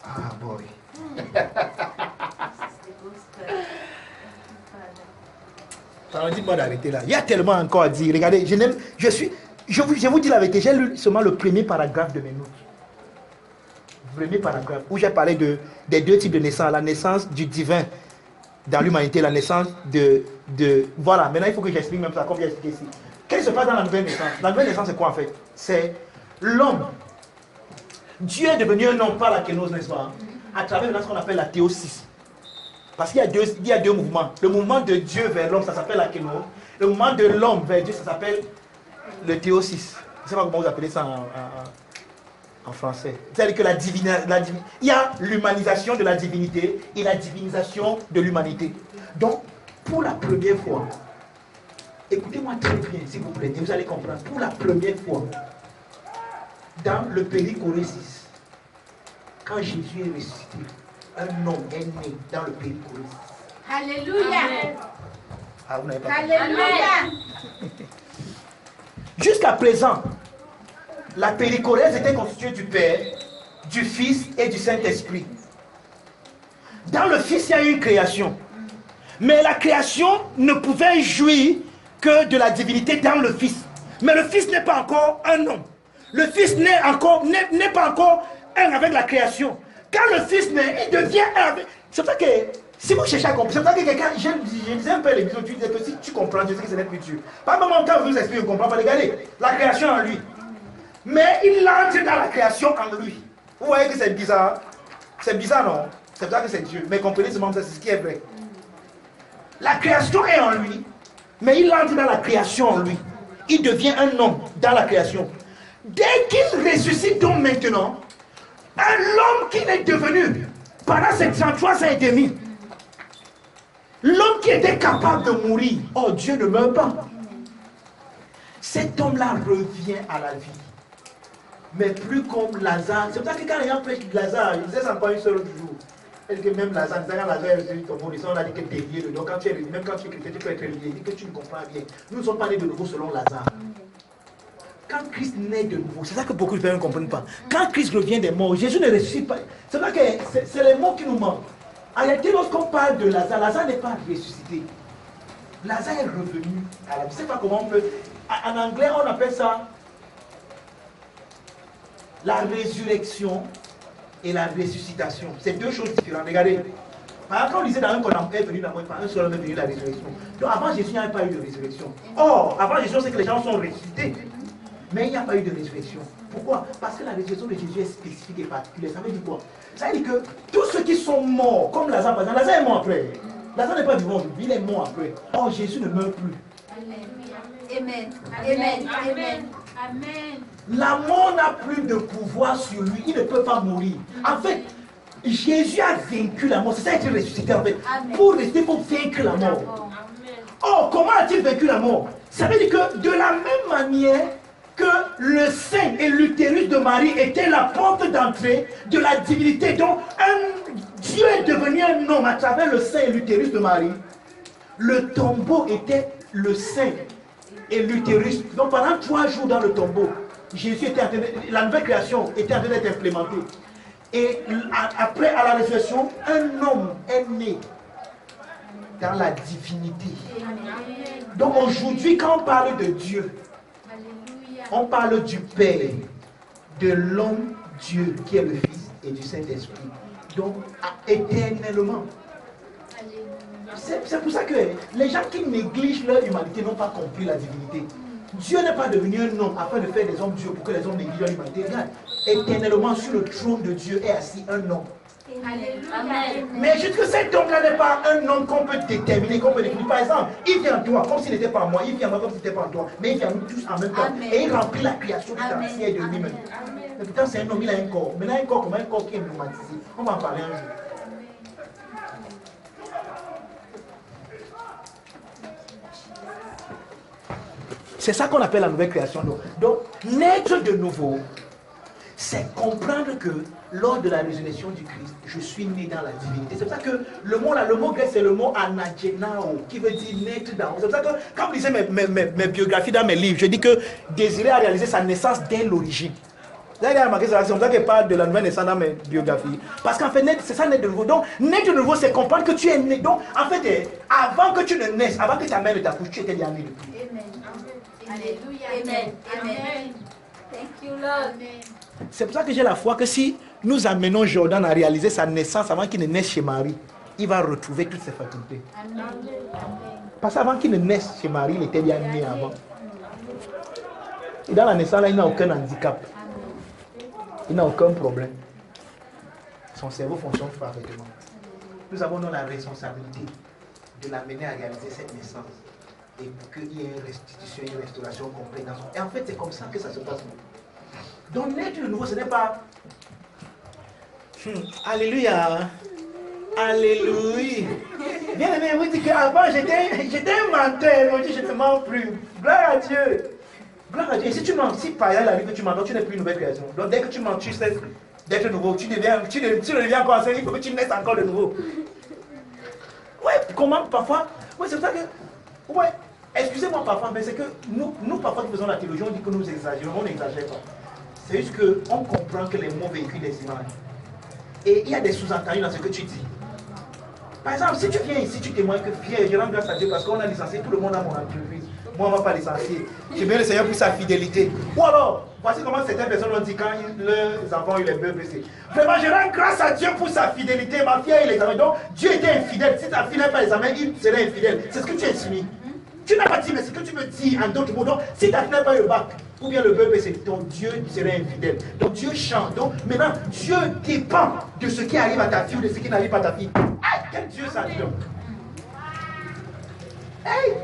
Ah, boy. Ça ne dit pas d'arrêter là. Il y a tellement encore à dire. Regardez, je vous dis la vérité, j'ai lu seulement le premier paragraphe de mes notes. Le premier paragraphe où j'ai parlé des deux types de naissance. La naissance du divin dans l'humanité, la naissance de... Voilà, maintenant il faut que j'explique même ça, comme j'ai expliqué ici. Qu'est-ce qui se passe dans la nouvelle naissance? La nouvelle naissance, c'est quoi en fait? C'est l'homme. Dieu est devenu un homme par la kénose, n'est-ce pas? À travers ce qu'on appelle la théosis. Parce qu'il y a deux mouvements. Le mouvement de Dieu vers l'homme, ça s'appelle la kénose. Le mouvement de l'homme vers Dieu, ça s'appelle le théosis. Je ne sais pas comment vous appelez ça en français. C'est-à-dire que il y a l'humanisation de la divinité et la divinisation de l'humanité. Donc, pour la première fois, écoutez-moi très bien, s'il vous plaît, et vous allez comprendre. Pour la première fois, dans le périchorésis, quand Jésus est ressuscité, un homme est né dans le périchorésis. Alléluia. Ah, vous n'avez pas Alléluia. Jusqu'à présent, la périchorèse était constituée du Père, du Fils et du Saint-Esprit. Dans le Fils, il y a eu une création. Mais la création ne pouvait jouir que de la divinité dans le Fils. Mais le Fils n'est pas encore un homme. Le Fils n'est pas encore un avec la création. Quand le Fils naît, il devient un avec... C'est pour ça que, si vous cherchez à comprendre, c'est pour ça que quelqu'un, je disais un peu à l'émission, tu disais que si tu comprends, je sais que c'est l'écriture. Par moment, quand vous expliquez, vous comprenez pas, regardez, la création en lui. Mais il entre dans la création en lui. Vous voyez que c'est bizarre. C'est bizarre, non? C'est pour ça que c'est Dieu. Mais comprenez seulement ça, c'est ce qui est vrai. La création est en lui, mais il entre dans la création en lui. Il devient un homme dans la création. Dès qu'il ressuscite donc maintenant, l'homme qu'il est devenu pendant ces 33 ans et demi, l'homme qui était capable de mourir, oh Dieu ne meurt pas. Cet homme-là revient à la vie. Mais plus comme Lazare. C'est pour ça que quand les gens prêchent Lazare, ils disaient ça pas une seule autre jour. Est-ce que même Lazare, quand Lazare est revenu ton monde, on a dit que tu es lié dedans. Quand tu es, même quand tu es chrétien, tu peux être lié. Il dit que tu ne comprends bien. Nous ne sommes pas nés de nouveau selon Lazare. Quand Christ naît de nouveau, c'est ça que beaucoup de personnes ne comprennent pas. Quand Christ revient des morts, Jésus ne ressuscite pas. C'est vrai que c'est les mots qui nous manquent. En réalité, lorsqu'on parle de Lazare, Lazare n'est pas ressuscité. Lazare est revenu à la vie. Je ne sais pas comment on peut. En anglais, on appelle ça la résurrection et la ressuscitation. C'est deux choses différentes. Regardez. Par exemple, on disait dans un qu'on est venu dans un seul homme est venu la résurrection. Donc avant Jésus, il n'y avait pas eu de résurrection. Or, avant Jésus, on sait que les gens sont ressuscités. Mais il n'y a pas eu de résurrection. Pourquoi? Parce que la résurrection de Jésus est spécifique et particulière. Ça veut dire quoi? Ça veut dire que tous ceux qui sont morts, comme Lazare, par exemple, Lazare est mort après. Lazare n'est pas vivant aujourd'hui, il est mort après. Or, Jésus ne meurt plus. Amen. Amen. Amen. Amen. La mort n'a plus de pouvoir sur lui. Il ne peut pas mourir. En fait, Jésus a vaincu la mort. C'est ça qui est ressuscité en fait. Amen. Pour rester, il faut vaincre la mort. Oh, comment a-t-il vaincu la mort? Ça veut dire que de la même manière que le sein et l'utérus de Marie étaient la porte d'entrée de la divinité. Donc, Dieu est devenu un homme à travers le sein et l'utérus de Marie. Le tombeau était le sein et l'utérus. Donc, pendant 3 jours dans le tombeau, Jésus était en train la nouvelle création était en train d'être implémentée. Et après, à la résurrection, un homme est né dans la divinité. Donc aujourd'hui, quand on parle de Dieu, on parle du Père, de l'homme Dieu qui est le Fils et du Saint-Esprit. Donc éternellement. C'est pour ça que les gens qui négligent leur humanité n'ont pas compris la divinité. Dieu n'est pas devenu un homme afin de faire des hommes Dieu pour que les hommes négligent leur humanité. Regarde, éternellement sur le trône de Dieu est assis un homme Amen. Mais juste que cet homme-là n'est pas un homme qu'on peut déterminer, qu'on peut définir. Par exemple, il vient en toi comme s'il n'était pas en moi, il vient en moi comme s'il n'était pas en toi, mais il vient en nous tous en même temps. Amen. Et il remplit la création tout entière de lui-même. Mais pourtant, c'est un homme, il a un corps. Maintenant, un corps comme un corps qui est pneumatisé. On va en parler un jour. C'est ça qu'on appelle la nouvelle création. Donc, naître de nouveau, c'est comprendre que lors de la résurrection du Christ, je suis né dans la divinité. C'est pour ça que le mot grec, c'est le mot anagenao, qui veut dire naître dans. C'est pour ça que quand vous lisez mes biographies dans mes livres, je dis que Désiré a réalisé sa naissance dès l'origine. Vous avez remarqué ça, c'est comme ça qu'il parle de la nouvelle naissance dans mes biographies. Parce qu'en fait, c'est ça naître de nouveau. Donc, naître de nouveau, c'est comprendre que tu es né. Donc, en fait, avant que tu ne naisses, avant que ta mère ne t'accouche, tu étais déjà né depuis. Amen. Alléluia. Amen. Amen. Thank you, Lord. C'est pour ça que j'ai la foi que si nous amenons Jordan à réaliser sa naissance avant qu'il ne naisse chez Marie, il va retrouver toutes ses facultés. Amen. Parce qu'avant qu'il ne naisse chez Marie, il était bien né avant. Et dans la naissance, là, il n'a aucun handicap. Il n'a aucun problème. Son cerveau fonctionne parfaitement. Nous avons la responsabilité de l'amener à réaliser cette naissance. Et pour qu'il y ait une restitution, une restauration complète dans son... Et en fait, c'est comme ça que ça se passe. Donc, naître de nouveau, ce n'est pas... Alléluia. Alléluia. Bien aimé, vous dites qu'avant, j'étais un menteur. Aujourd'hui, je ne mens plus. Gloire à Dieu. Gloire à Dieu. Et si tu mens, si par exemple, la vie que tu mens, donc tu n'es plus une nouvelle création. Donc, dès que tu mens, tu sais d'être nouveau. Tu deviens encore ancien. Il faut que tu naisses encore de nouveau. Ouais, comment parfois... Ouais, c'est pour ça que... Ouais, excusez-moi parfois, mais c'est que nous parfois qui faisons la théologie, on dit que nous exagérons, on n'exagère pas. C'est juste qu'on comprend que les mots véhiculent des images. Et il y a des sous-entendus dans ce que tu dis. Par exemple, si tu viens ici, tu témoignes que Pierre, je rends grâce à Dieu parce qu'on a licencié tout le monde dans mon entreprise. Moi, on ne m'a pas licencié. Je veux le Seigneur pour sa fidélité. Ou alors, voici comment certaines personnes ont dit quand leurs enfants ont eu les bœufs blessés. Vraiment, je rends grâce à Dieu pour sa fidélité. Ma fille a eu l'examen. Donc, Dieu était infidèle. Si ta fille n'a pas l'examen, il serait infidèle. C'est ce que tu as soumis. Tu n'as pas dit, mais ce que tu me dis en d'autres mots. Donc, si ta fille n'a pas eu le bac, ou bien le bœuf blessé, ton Dieu serait infidèle. Donc, Dieu chante. Donc, maintenant, Dieu dépend de ce qui arrive à ta fille ou de ce qui n'arrive pas à ta fille. Ah, quel Dieu ça dit donc? Hey!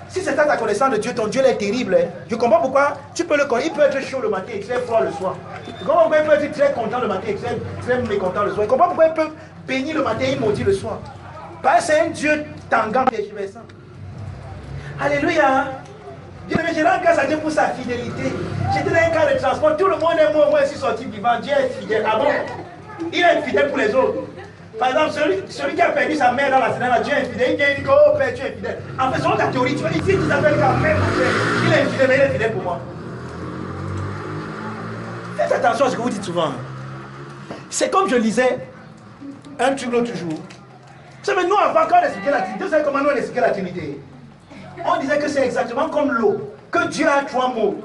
Si c'est ça ta connaissance de Dieu, ton Dieu est terrible. Hein. Je comprends pourquoi tu peux le connaître. Il peut être chaud le matin et très froid le soir. Je comprends pourquoi il peut être très content le matin et très mécontent le soir. Je comprends pourquoi il peut bénir le matin et maudire le soir. Parce que c'est un Dieu tangant et jouissant. Alléluia. Bien aimé, je rends grâce à Dieu pour sa fidélité. J'étais dans un cas de transport. Tout le monde est mort. Moi, je suis sorti vivant. Dieu est fidèle. Ah bon? Il est fidèle pour les autres. Par exemple, celui qui a perdu sa mère dans l'accident, Dieu est infidèle. Il vient et dit que, oh Père, tu es fidèle. En fait, selon ta théorie, tu vas dire, si tu t'appelles quand même, il est infidèle, mais il est fidèle pour moi. Faites attention à ce que vous dites souvent. C'est comme je lisais un truc l'autre jour. Vous savez, nous, avant, quand on expliquait la Trinité, vous savez comment nous on expliquait la Trinité? On disait que c'est exactement comme l'eau. Que Dieu a trois mots.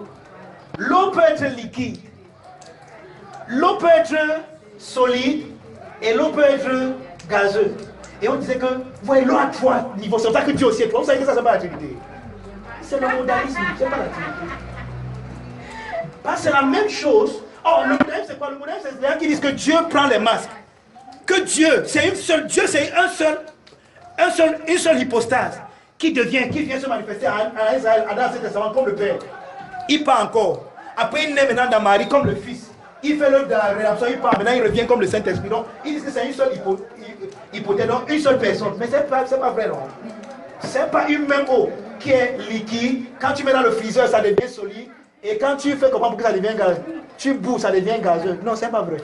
L'eau peut être liquide. L'eau peut être solide. Et l'eau peut être gazeuse. Et on disait que, vous voyez, l'eau a trois niveaux. C'est pour ça que Dieu aussi est trois. Vous savez que ça, c'est pas la Trinité. C'est le modalisme, c'est pas la Trinité. Parce que c'est la même chose. Oh, le modalisme, c'est quoi? Le modalisme, c'est les gens qui disent que Dieu prend les masques. Que Dieu, c'est une seule, Dieu, c'est une seule hypostase qui vient se manifester à Israël, à l'Ancien Testament, comme le Père. Il part encore. Après, il naît maintenant dans Marie comme le Fils. Il fait l'œuvre de la rédemption, il part, maintenant il revient comme le Saint-Esprit. Donc, ils disent que c'est une seule hypothèse, donc une seule personne. Mais c'est pas vrai, non. C'est pas une même eau qui est liquide. Quand tu mets dans le freezer, ça devient solide. Et quand tu fais comment pour que ça devienne gazeux, tu boues, ça devient gazeux. Non, c'est pas vrai.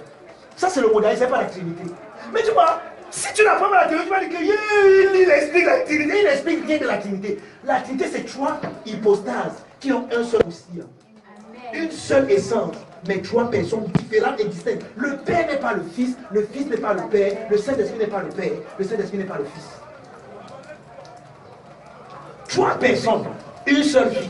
Ça, c'est le modèle, c'est pas la Trinité. Mais tu vois, si tu n'apprends pas la théorie, tu vas dire qu'il explique la Trinité, il explique rien de la Trinité. La Trinité, c'est trois hypostases qui ont un seul aussi. Une seule essence. Mais trois personnes différentes et distinctes. Le Père n'est pas le Fils n'est pas le Père, le Saint-Esprit n'est pas le Père, le Saint-Esprit n'est pas le Fils. Trois personnes, une seule vie.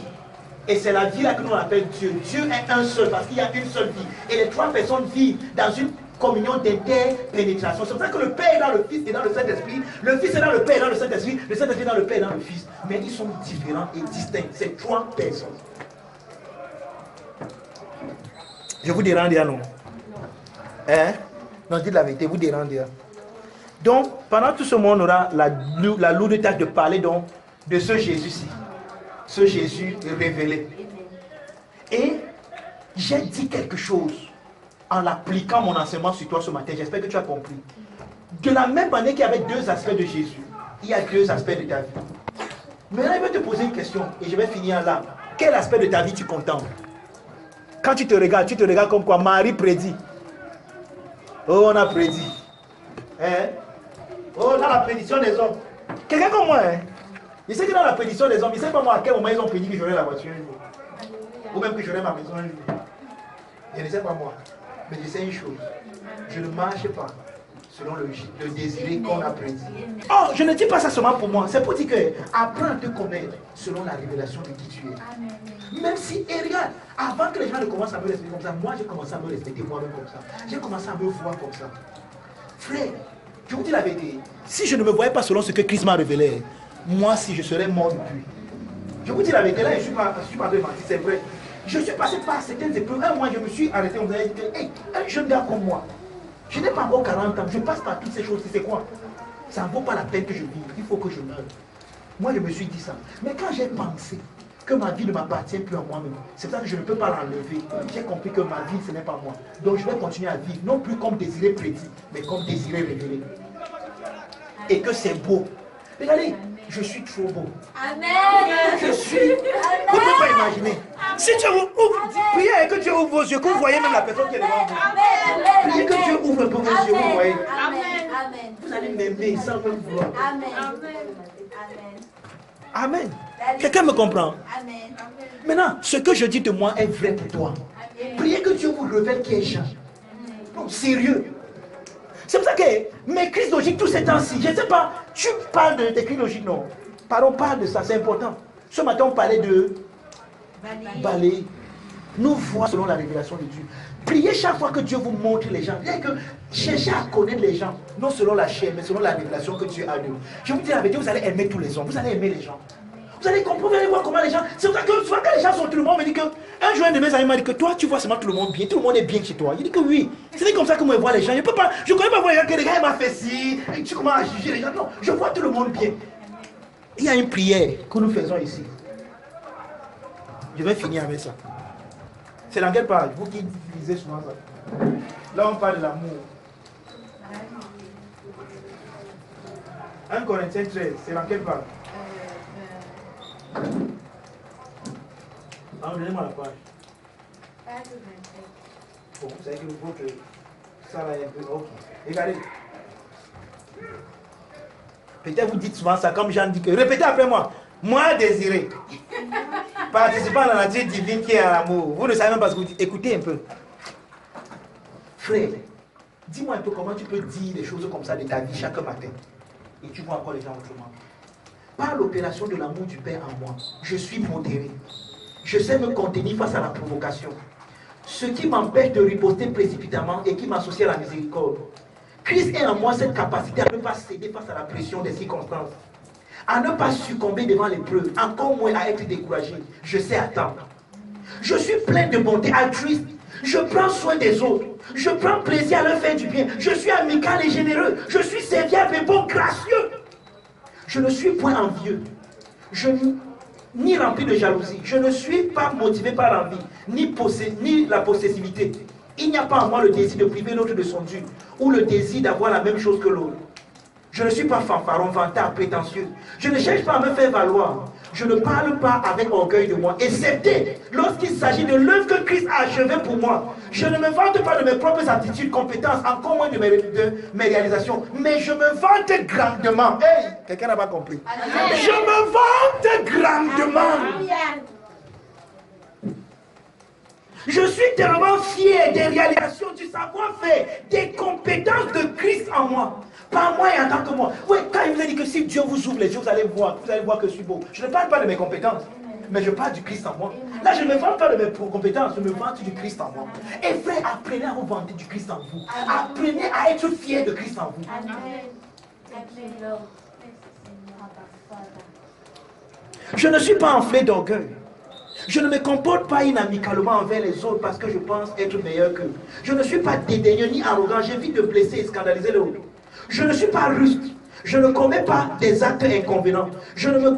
Et c'est la vie là que nous appelle Dieu. Dieu est un seul parce qu'il y a une seule vie. Et les trois personnes vivent dans une communion d'interpénétration. C'est pour ça que le Père est dans le Fils et dans le Saint-Esprit. Le Fils est dans le Père et dans le Saint-Esprit. Le Saint-Esprit est dans le Père et dans le Fils. Mais ils sont différents et distincts. C'est trois personnes. Je vous dérange, non? Hein? Non, dites la vérité, vous dérangez. Donc, pendant tout ce monde, on aura la lourde tâche de parler donc, de ce Jésus-ci. Ce Jésus révélé. Et j'ai dit quelque chose en appliquant mon enseignement sur toi ce matin. J'espère que tu as compris. De la même manière qu'il y avait deux aspects de Jésus, il y a deux aspects de ta vie. Maintenant, je vais te poser une question et je vais finir là. Quel aspect de ta vie tu contemples? Quand tu te regardes comme quoi Marie prédit. Oh, on a prédit. Hein? Oh, dans la prédiction des hommes. Quelqu'un comme moi, hein? Je sais que dans la prédiction des hommes, je ne sais pas moi à quel moment ils ont prédit que j'aurai la voiture un jour. Ou même que j'aurai ma maison un jour. Je ne sais pas moi. Mais je sais une chose. Je ne marche pas selon le désir qu'on a prédit. Oh, je ne dis pas ça seulement pour moi. C'est pour dire que apprends à te connaître selon la révélation de qui tu es. Même si, et regarde, avant que les gens ne commencent à me respecter comme ça, moi j'ai commencé à me respecter moi-même comme ça. J'ai commencé à me voir comme ça. Frère, je vous dis la vérité. Si je ne me voyais pas selon ce que Christ m'a révélé, moi si je serais mort depuis. Je vous dis la vérité, là je suis pas de mentir, c'est vrai. Je suis passé par certaines épreuves. Un mois, je me suis arrêté. On me dit, hey, un jeune gars comme moi, je n'ai pas encore 40 ans. Je passe par toutes ces choses. C'est quoi? Ça ne vaut pas la peine que je vive. Il faut que je meure. Moi, je me suis dit ça. Mais quand j'ai pensé que ma vie ne m'appartient plus à moi-même, c'est ça que je ne peux pas l'enlever. J'ai compris que ma vie, ce n'est pas moi. Donc, je vais continuer à vivre, non plus comme désiré prédit, mais comme désiré révélé. Et que c'est beau. Regardez, je suis trop beau. Amen. Je suis. Vous ne pouvez pas imaginer. Si Dieu vous ouvre, priez que Dieu ouvre vos yeux, que vous voyez même la personne qui est devant vous. Priez que Dieu ouvre un peu vos yeux, vous voyez. Amen. Vous allez m'aimer sans même vouloir. Amen. Amen. Quelqu'un me comprend? Amen. Maintenant, ce que je dis de moi est vrai pour toi. Priez que Dieu vous révèle qui est Jean. Non, sérieux. C'est pour ça que mes crises logiques, tous ces temps-ci, je ne sais pas, tu parles de tes crises logiques, non. Pardon, parle de ça, c'est important. Ce matin, on parlait de balayer. Nous voir selon la révélation de Dieu. Priez chaque fois que Dieu vous montre les gens. Cherchez à connaître les gens, non selon la chair, mais selon la révélation que Dieu a de vous. Je vous dis la vérité, vous allez aimer tous les hommes, vous allez aimer les gens. Vous allez comprendre, vous allez voir comment les gens. C'est pour ça que souvent quand les gens sont tout le monde, me dit que un jour un de mes amis m'a dit que toi tu vois seulement tout le monde bien, tout le monde est bien chez toi. Il dit que oui. C'est comme ça que moi je vois les gens. Je ne connais pas voir les gens que les gars m'a fait ci, et tu commences à juger les gens. Non, je vois tout le monde bien. Il y a une prière que nous faisons ici. Je vais finir avec ça. C'est dans quelle page? Vous qui lisez souvent ça. Là on parle de l'amour. 1 Corinthiens 13, c'est dans quelle page? Donnez-moi la page. Bon, vous savez que votre ça là est un peu. Ok. Regardez. Peut-être vous dites souvent ça, comme Jean dit que. Répétez après moi. Moi désiré. Participant à la nature divine qui est à l'amour. Vous ne savez même pas ce que vous dites. Écoutez un peu. Frère, dis-moi un peu comment tu peux dire des choses comme ça de ta vie chaque matin. Et tu vois encore les gens autrement. Par l'opération de l'amour du Père en moi, je suis modéré. Je sais me contenir face à la provocation. Ce qui m'empêche de riposter précipitamment et qui m'associe à la miséricorde. Christ est en moi cette capacité à ne pas céder face à la pression des circonstances. À ne pas succomber devant l'épreuve, encore moins à être découragé. Je sais attendre. Je suis plein de bonté altruiste. Je prends soin des autres. Je prends plaisir à leur faire du bien. Je suis amical et généreux. Je suis serviable et bon, gracieux. Je ne suis point envieux. Ni rempli de jalousie. Je ne suis pas motivé par l'envie, ni la possessivité. Il n'y a pas en moi le désir de priver l'autre de son dû, ou le désir d'avoir la même chose que l'autre. Je ne suis pas fanfaron, vantard, prétentieux. Je ne cherche pas à me faire valoir. Je ne parle pas avec orgueil de moi, excepté lorsqu'il s'agit de l'œuvre que Christ a achevée pour moi. Je ne me vante pas de mes propres aptitudes, compétences, encore moins de mes réalisations, mais je me vante grandement. Hey, quelqu'un n'a pas compris. Je me vante grandement. Je suis tellement fier des réalisations, du savoir-faire, des compétences de Christ en moi. Pas moi et en tant que moi. Oui, quand il vous a dit que si Dieu vous ouvre les yeux, vous allez voir que je suis beau. Je ne parle pas de mes compétences, mais je parle du Christ en moi. Là, je ne me vante pas de mes compétences, je me vante du Christ en moi. Et frère, apprenez à vous vanter du Christ en vous. Apprenez à être fier de Christ en vous. Je ne suis pas enflé d'orgueil. Je ne me comporte pas inamicalement envers les autres parce que je pense être meilleur qu'eux. Je ne suis pas dédaigneux ni arrogant, j'évite de blesser et scandaliser les autres. Je ne suis pas ruste. Je ne commets pas des actes inconvénients. Je me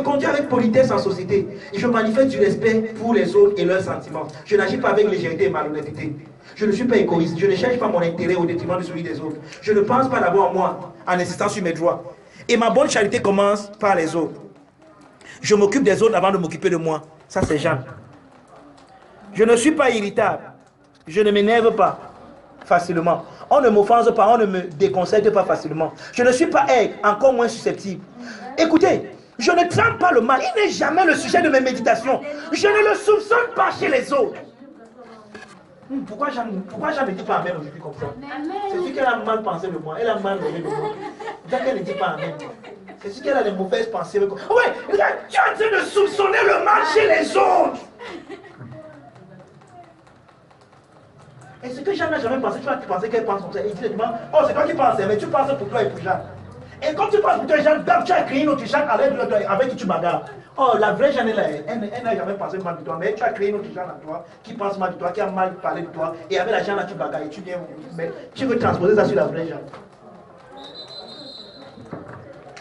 conduis avec politesse en société. Et je manifeste du respect pour les autres et leurs sentiments. Je n'agis pas avec légèreté et malhonnêteté. Je ne suis pas égoïste. Je ne cherche pas mon intérêt au détriment de celui des autres. Je ne pense pas d'abord à moi en insistant sur mes droits. Et ma bonne charité commence par les autres. Je m'occupe des autres avant de m'occuper de moi. Ça, c'est Jean. Je ne suis pas irritable. Je ne m'énerve pas facilement. On ne m'offense pas, on ne me déconcerte pas facilement. Je ne suis pas aigre, encore moins susceptible. Écoutez, je ne trempe pas le mal. Il n'est jamais le sujet de mes méditations. Je ne le soupçonne pas chez les autres. Pourquoi Jean ne dit pas Amen aujourd'hui comme ça? C'est sûr qu'elle a mal pensé de moi. Elle a mal aimé de moi. C'est qu'elle ne dit pas Amen. C'est sûr qu'elle a des mauvaises pensées. Ouais, regarde, tu es en train de soupçonner le mal chez les autres. Et ce que Jean n'a jamais pensé, tu vas penser qu'elle pense comme ça. Et il dit, oh, c'est toi qui penses, mais tu penses pour toi et pour Jean. Et quand tu penses pour toi et Jean, tu as créé une autre Jean avec qui tu bagarres. Oh, la vraie Jean est là, elle n'a jamais pensé mal de toi, mais tu as créé une autre Jean à toi, qui pense mal de toi, qui a mal parlé de toi. Et avec la Jean là, tu bagarres et tu viens, mais tu veux transposer ça sur la vraie Jean.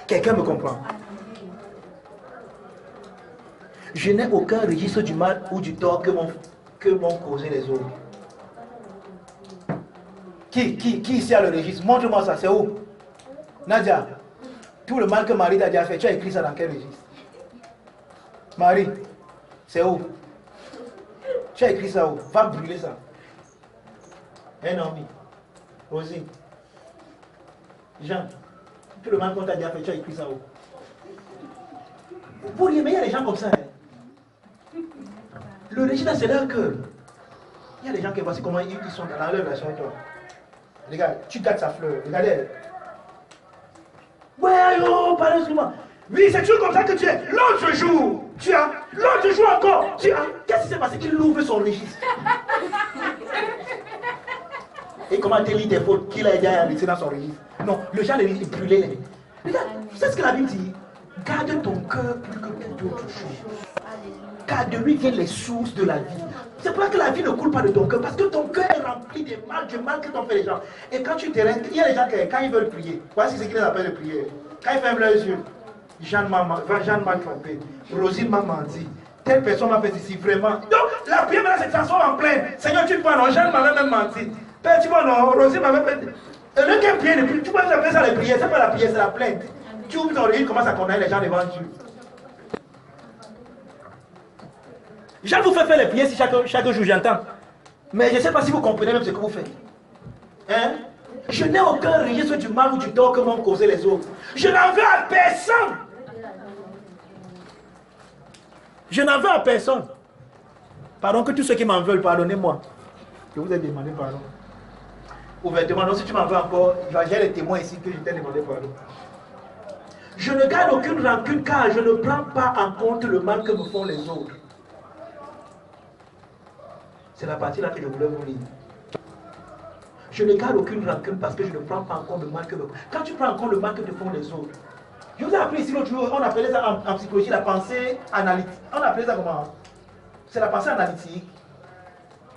Quelqu'un me comprend? Je n'ai aucun registre du mal ou du tort que m'ont causé les autres. Qui ici a le registre? Montre-moi ça, c'est où? Nadia, tout le mal que Marie t'a déjà fait, tu as écrit ça dans quel registre? Marie, c'est où? Tu as écrit ça où? Va brûler ça. Hein, Naomi? Rosie? Jean, tout le mal qu'on t'a déjà fait, tu as écrit ça où? Vous pourriez, mais il y a des gens comme ça. Hein? Le registre, c'est leur cœur. Il y a des gens qui voient comment ils sont dans leur relation avec toi. Regarde, tu gâtes sa fleur. Regardez. Ouais, oh, pardon, excuse-moi. Oui, c'est toujours comme ça que tu es. L'autre jour, l'autre jour encore, qu'est-ce qui s'est passé qu'il ouvre son registre? Et comment tu lis tes fautes qu'il a déjà laissé dans son registre? Non, le genre est brûlé. Regarde, tu sais ce que la Bible dit? Garde ton cœur plus que toute autre chose. Car de lui viennent les sources de la vie. C'est pour ça que la vie ne coule pas de ton cœur. Parce que ton cœur est rempli du mal que t'ont fait les gens. Et quand tu te rends, il y a des gens qui, quand ils veulent prier, voici ce qu'ils appellent de prière. Quand ils ferment leurs yeux, Jeanne m'a trompé, Rosine m'a menti, telle personne m'a fait ceci, vraiment. Donc la prière maintenant se transforme en plainte. Seigneur, tu vois, non, Jeanne m'avait même menti. Père, tu vois, non, Rosine m'avait fait. Et le qui prie depuis, tu peux appeler ça la prière, c'est pas la prière, c'est la plainte. Tu ouvres ton oreille, tu commences à condamner les gens devant Dieu. Je vous fais faire les prières si chaque jour j'entends. Mais je ne sais pas si vous comprenez même ce que vous faites. Hein? Je n'ai aucun registre du mal ou du tort que m'ont causé les autres. Je n'en veux à personne. Je n'en veux à personne. Pardon que tous ceux qui m'en veulent, pardonnez-moi. Je vous ai demandé pardon. Ouvertement, non, si tu m'en veux encore, j'ai les témoins ici que je t'ai demandé pardon. Je ne garde aucune rancune car je ne prends pas en compte le mal que me font les autres. C'est la partie là que je voulais vous lire. Je ne garde aucune rancune parce que je ne prends pas en compte le mal que me font. Quand tu prends en compte le mal que te font les autres, je vous ai appris ici l'autre jour, on appelait ça en psychologie la pensée analytique. On appelait ça comment? C'est la pensée analytique.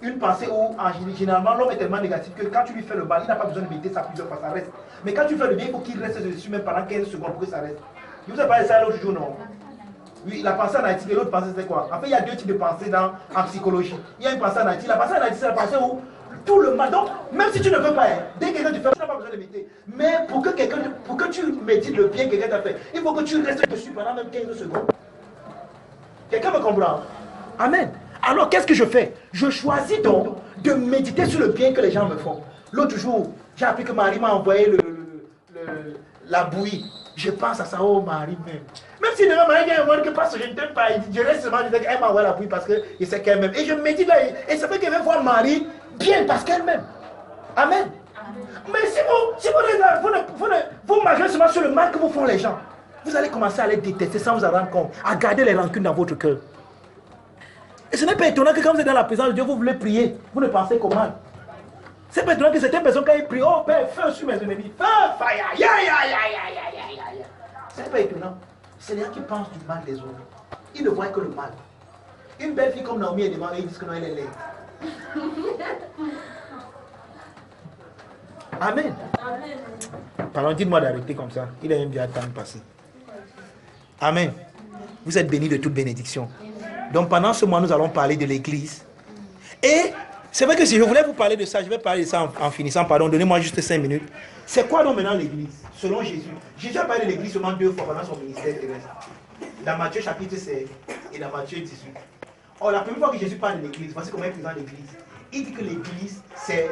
Une pensée où, généralement, l'homme est tellement négatif que quand tu lui fais le mal, il n'a pas besoin de méditer ça plusieurs fois, ça reste. Mais quand tu fais le bien, il faut qu'il reste dessus même pendant 15 secondes pour que ça reste. Je vous ai parlé de ça l'autre jour, non? Oui, la pensée analytique et l'autre pensée, c'est quoi? En fait, il y a deux types de pensées en psychologie. Il y a une pensée analytique. La pensée analytique, c'est la pensée où tout le mal. Donc, même si tu ne veux pas, dès que quelqu'un te fait, tu n'as pas besoin de méditer. Mais pour que tu médites le bien que quelqu'un t'a fait, il faut que tu restes dessus pendant même 15 secondes. Quelqu'un me comprend? Amen. Alors, qu'est-ce que je fais? Je choisis donc de méditer sur le bien que les gens me font. L'autre jour, j'ai appris que Marie m'a envoyé la bouillie. Je pense à ça, oh Marie même. Même si demain Marie vient me voir que parce que je ne t'aime pas, je reste seulement, je dis qu'elle m'a envoyé la bouillie parce que je sais qu'elle m'aime. Et je médite là, et c'est vrai qu'elle veut voir Marie bien parce qu'elle m'aime. Amen. Mais si vous marchez seulement sur le mal que vous font les gens, vous allez commencer à les détester sans vous en rendre compte, à garder les rancunes dans votre cœur. Et ce n'est pas étonnant que quand vous êtes dans la présence de Dieu, vous voulez prier, vous ne pensez qu'au mal. C'est pas étonnant que certaines personnes, quand ils prient, oh Père, feu sur mes ennemis, feu, fire, ya. Ce n'est pas étonnant. C'est les gens qui pensent du mal des autres. Ils ne voient que le mal. Une belle fille comme Naomi est demandée, ils disent que non, elle est laide. Amen. Pardon, dites-moi d'arrêter comme ça. Il est même bien temps de passer. Amen. Vous êtes bénis de toute bénédiction. Donc pendant ce mois, nous allons parler de l'église. Et c'est vrai que si je voulais vous parler de ça, je vais parler de ça en finissant. Pardon, donnez-moi juste 5 minutes. C'est quoi donc maintenant l'église, selon Jésus? Jésus a parlé de l'église seulement 2 fois pendant son ministère terrestre. Dans Matthieu chapitre 16 et dans Matthieu 18. Or, la première fois que Jésus parle de l'église, voici comment il présente l'église. Il dit que l'église, c'est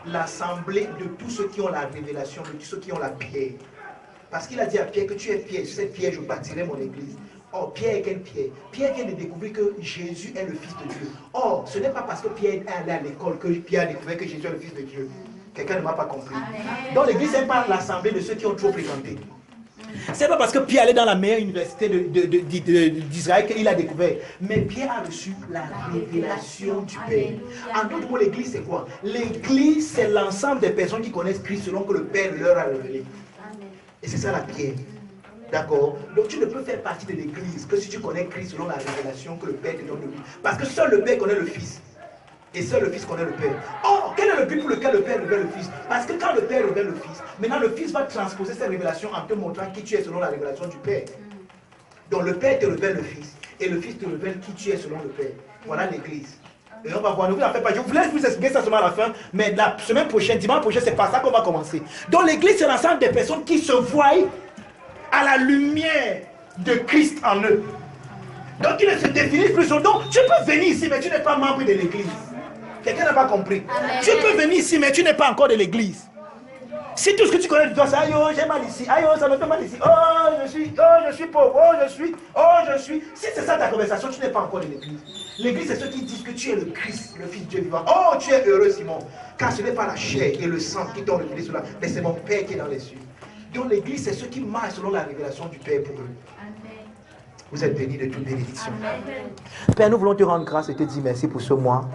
l'assemblée de tous ceux qui ont la révélation, de tous ceux qui ont la pierre. Parce qu'il a dit à Pierre que tu es pierre, sur cette pierre je bâtirai mon église. Or, Pierre est quelle pierre? Pierre vient de découvrir que Jésus est le Fils de Dieu. Or, ce n'est pas parce que Pierre est allé à l'école que Pierre a découvert que Jésus est le Fils de Dieu. Quelqu'un ne m'a pas compris. Donc l'église n'est pas l'assemblée de ceux qui ont trop fréquenté. C'est pas parce que Pierre allait dans la meilleure université d'Israël qu'il a découvert. Mais Pierre a reçu la révélation du Père. En d'autres mots, l'église c'est quoi? L'église c'est l'ensemble des personnes qui connaissent Christ selon que le Père leur a révélé. Et c'est ça la pierre. D'accord? Donc tu ne peux faire partie de l'église que si tu connais Christ selon la révélation que le Père te donne de lui. Parce que seul le Père connaît le Fils. Et seul le Fils connaît le Père. Or, quel est le but pour lequel le Père révèle le Fils? Parce que quand le Père révèle le Fils, maintenant le Fils va transposer cette révélation en te montrant qui tu es selon la révélation du Père. Donc le Père te révèle le Fils. Et le Fils te révèle qui tu es selon le Père. Voilà l'église. Et on va voir, ne vous en faites pas. Je voulais vous expliquer ça seulement à la fin, mais la semaine prochaine, dimanche prochain, c'est par ça qu'on va commencer. Donc l'église, c'est l'ensemble des personnes qui se voient à la lumière de Christ en eux. Donc ils ne se définissent plus. Donc tu peux venir ici, mais tu n'es pas membre de l'église. Quelqu'un n'a pas compris. Amen. Tu peux venir ici, mais tu n'es pas encore de l'église. Si tout ce que tu connais de toi, c'est aïe, oh, j'ai mal ici, aïe, oh, ça me fait mal ici, oh, je suis pauvre, oh, je suis. Si c'est ça ta conversation, tu n'es pas encore de l'église. L'église, c'est ceux qui disent que tu es le Christ, le Fils de Dieu vivant. Oh, tu es heureux, Simon, car ce n'est pas la chair et le sang qui t'ont révélé cela, mais c'est mon Père qui est dans les cieux. Donc l'église, c'est ceux qui marchent selon la révélation du Père pour eux. Amen. Vous êtes bénis de toute bénédiction. Amen. Père, nous voulons te rendre grâce et te dire merci pour ce mois.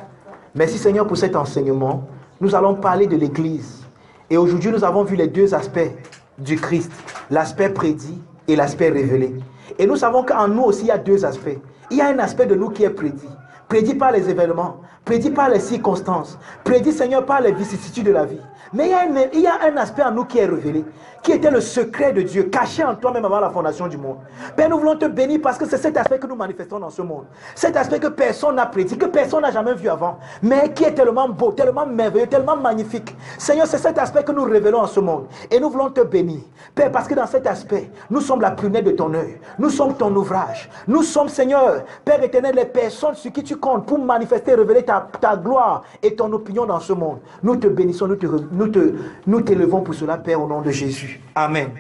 Merci Seigneur pour cet enseignement. Nous allons parler de l'église. Et aujourd'hui, nous avons vu les 2 aspects du Christ. L'aspect prédit et l'aspect révélé. Et nous savons qu'en nous aussi, il y a 2 aspects. Il y a un aspect de nous qui est prédit. Prédit par les événements, prédit par les circonstances, prédit Seigneur par les vicissitudes de la vie. Mais il y a un aspect en nous qui est révélé, qui était le secret de Dieu, caché en toi même avant la fondation du monde. Père, nous voulons te bénir parce que c'est cet aspect que nous manifestons dans ce monde. Cet aspect que personne n'a prédit, que personne n'a jamais vu avant, mais qui est tellement beau, tellement merveilleux, tellement magnifique. Seigneur, c'est cet aspect que nous révélons en ce monde. Et nous voulons te bénir. Père, parce que dans cet aspect, nous sommes la prunelle de ton œil. Nous sommes ton ouvrage. Nous sommes, Seigneur, Père éternel, les personnes sur qui tu comptes pour manifester et révéler ta gloire et ton opinion dans ce monde. Nous te bénissons, nous t'élevons pour cela, Père, au nom de Jésus. Amen.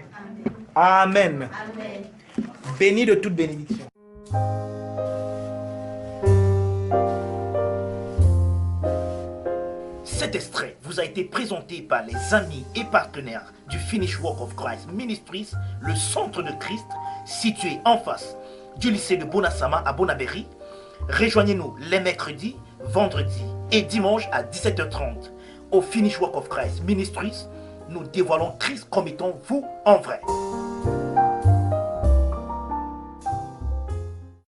Amen. Amen. Béni de toute bénédiction. Cet extrait vous a été présenté par les amis et partenaires du Finished Work of Christ Ministries, le centre de Christ, situé en face du lycée de Bonasama à Bonabéry. Rejoignez-nous les mercredis, vendredis et dimanches à 17h30 au Finished Work of Christ Ministries. Nous dévoilons Christ comme étant vous en vrai.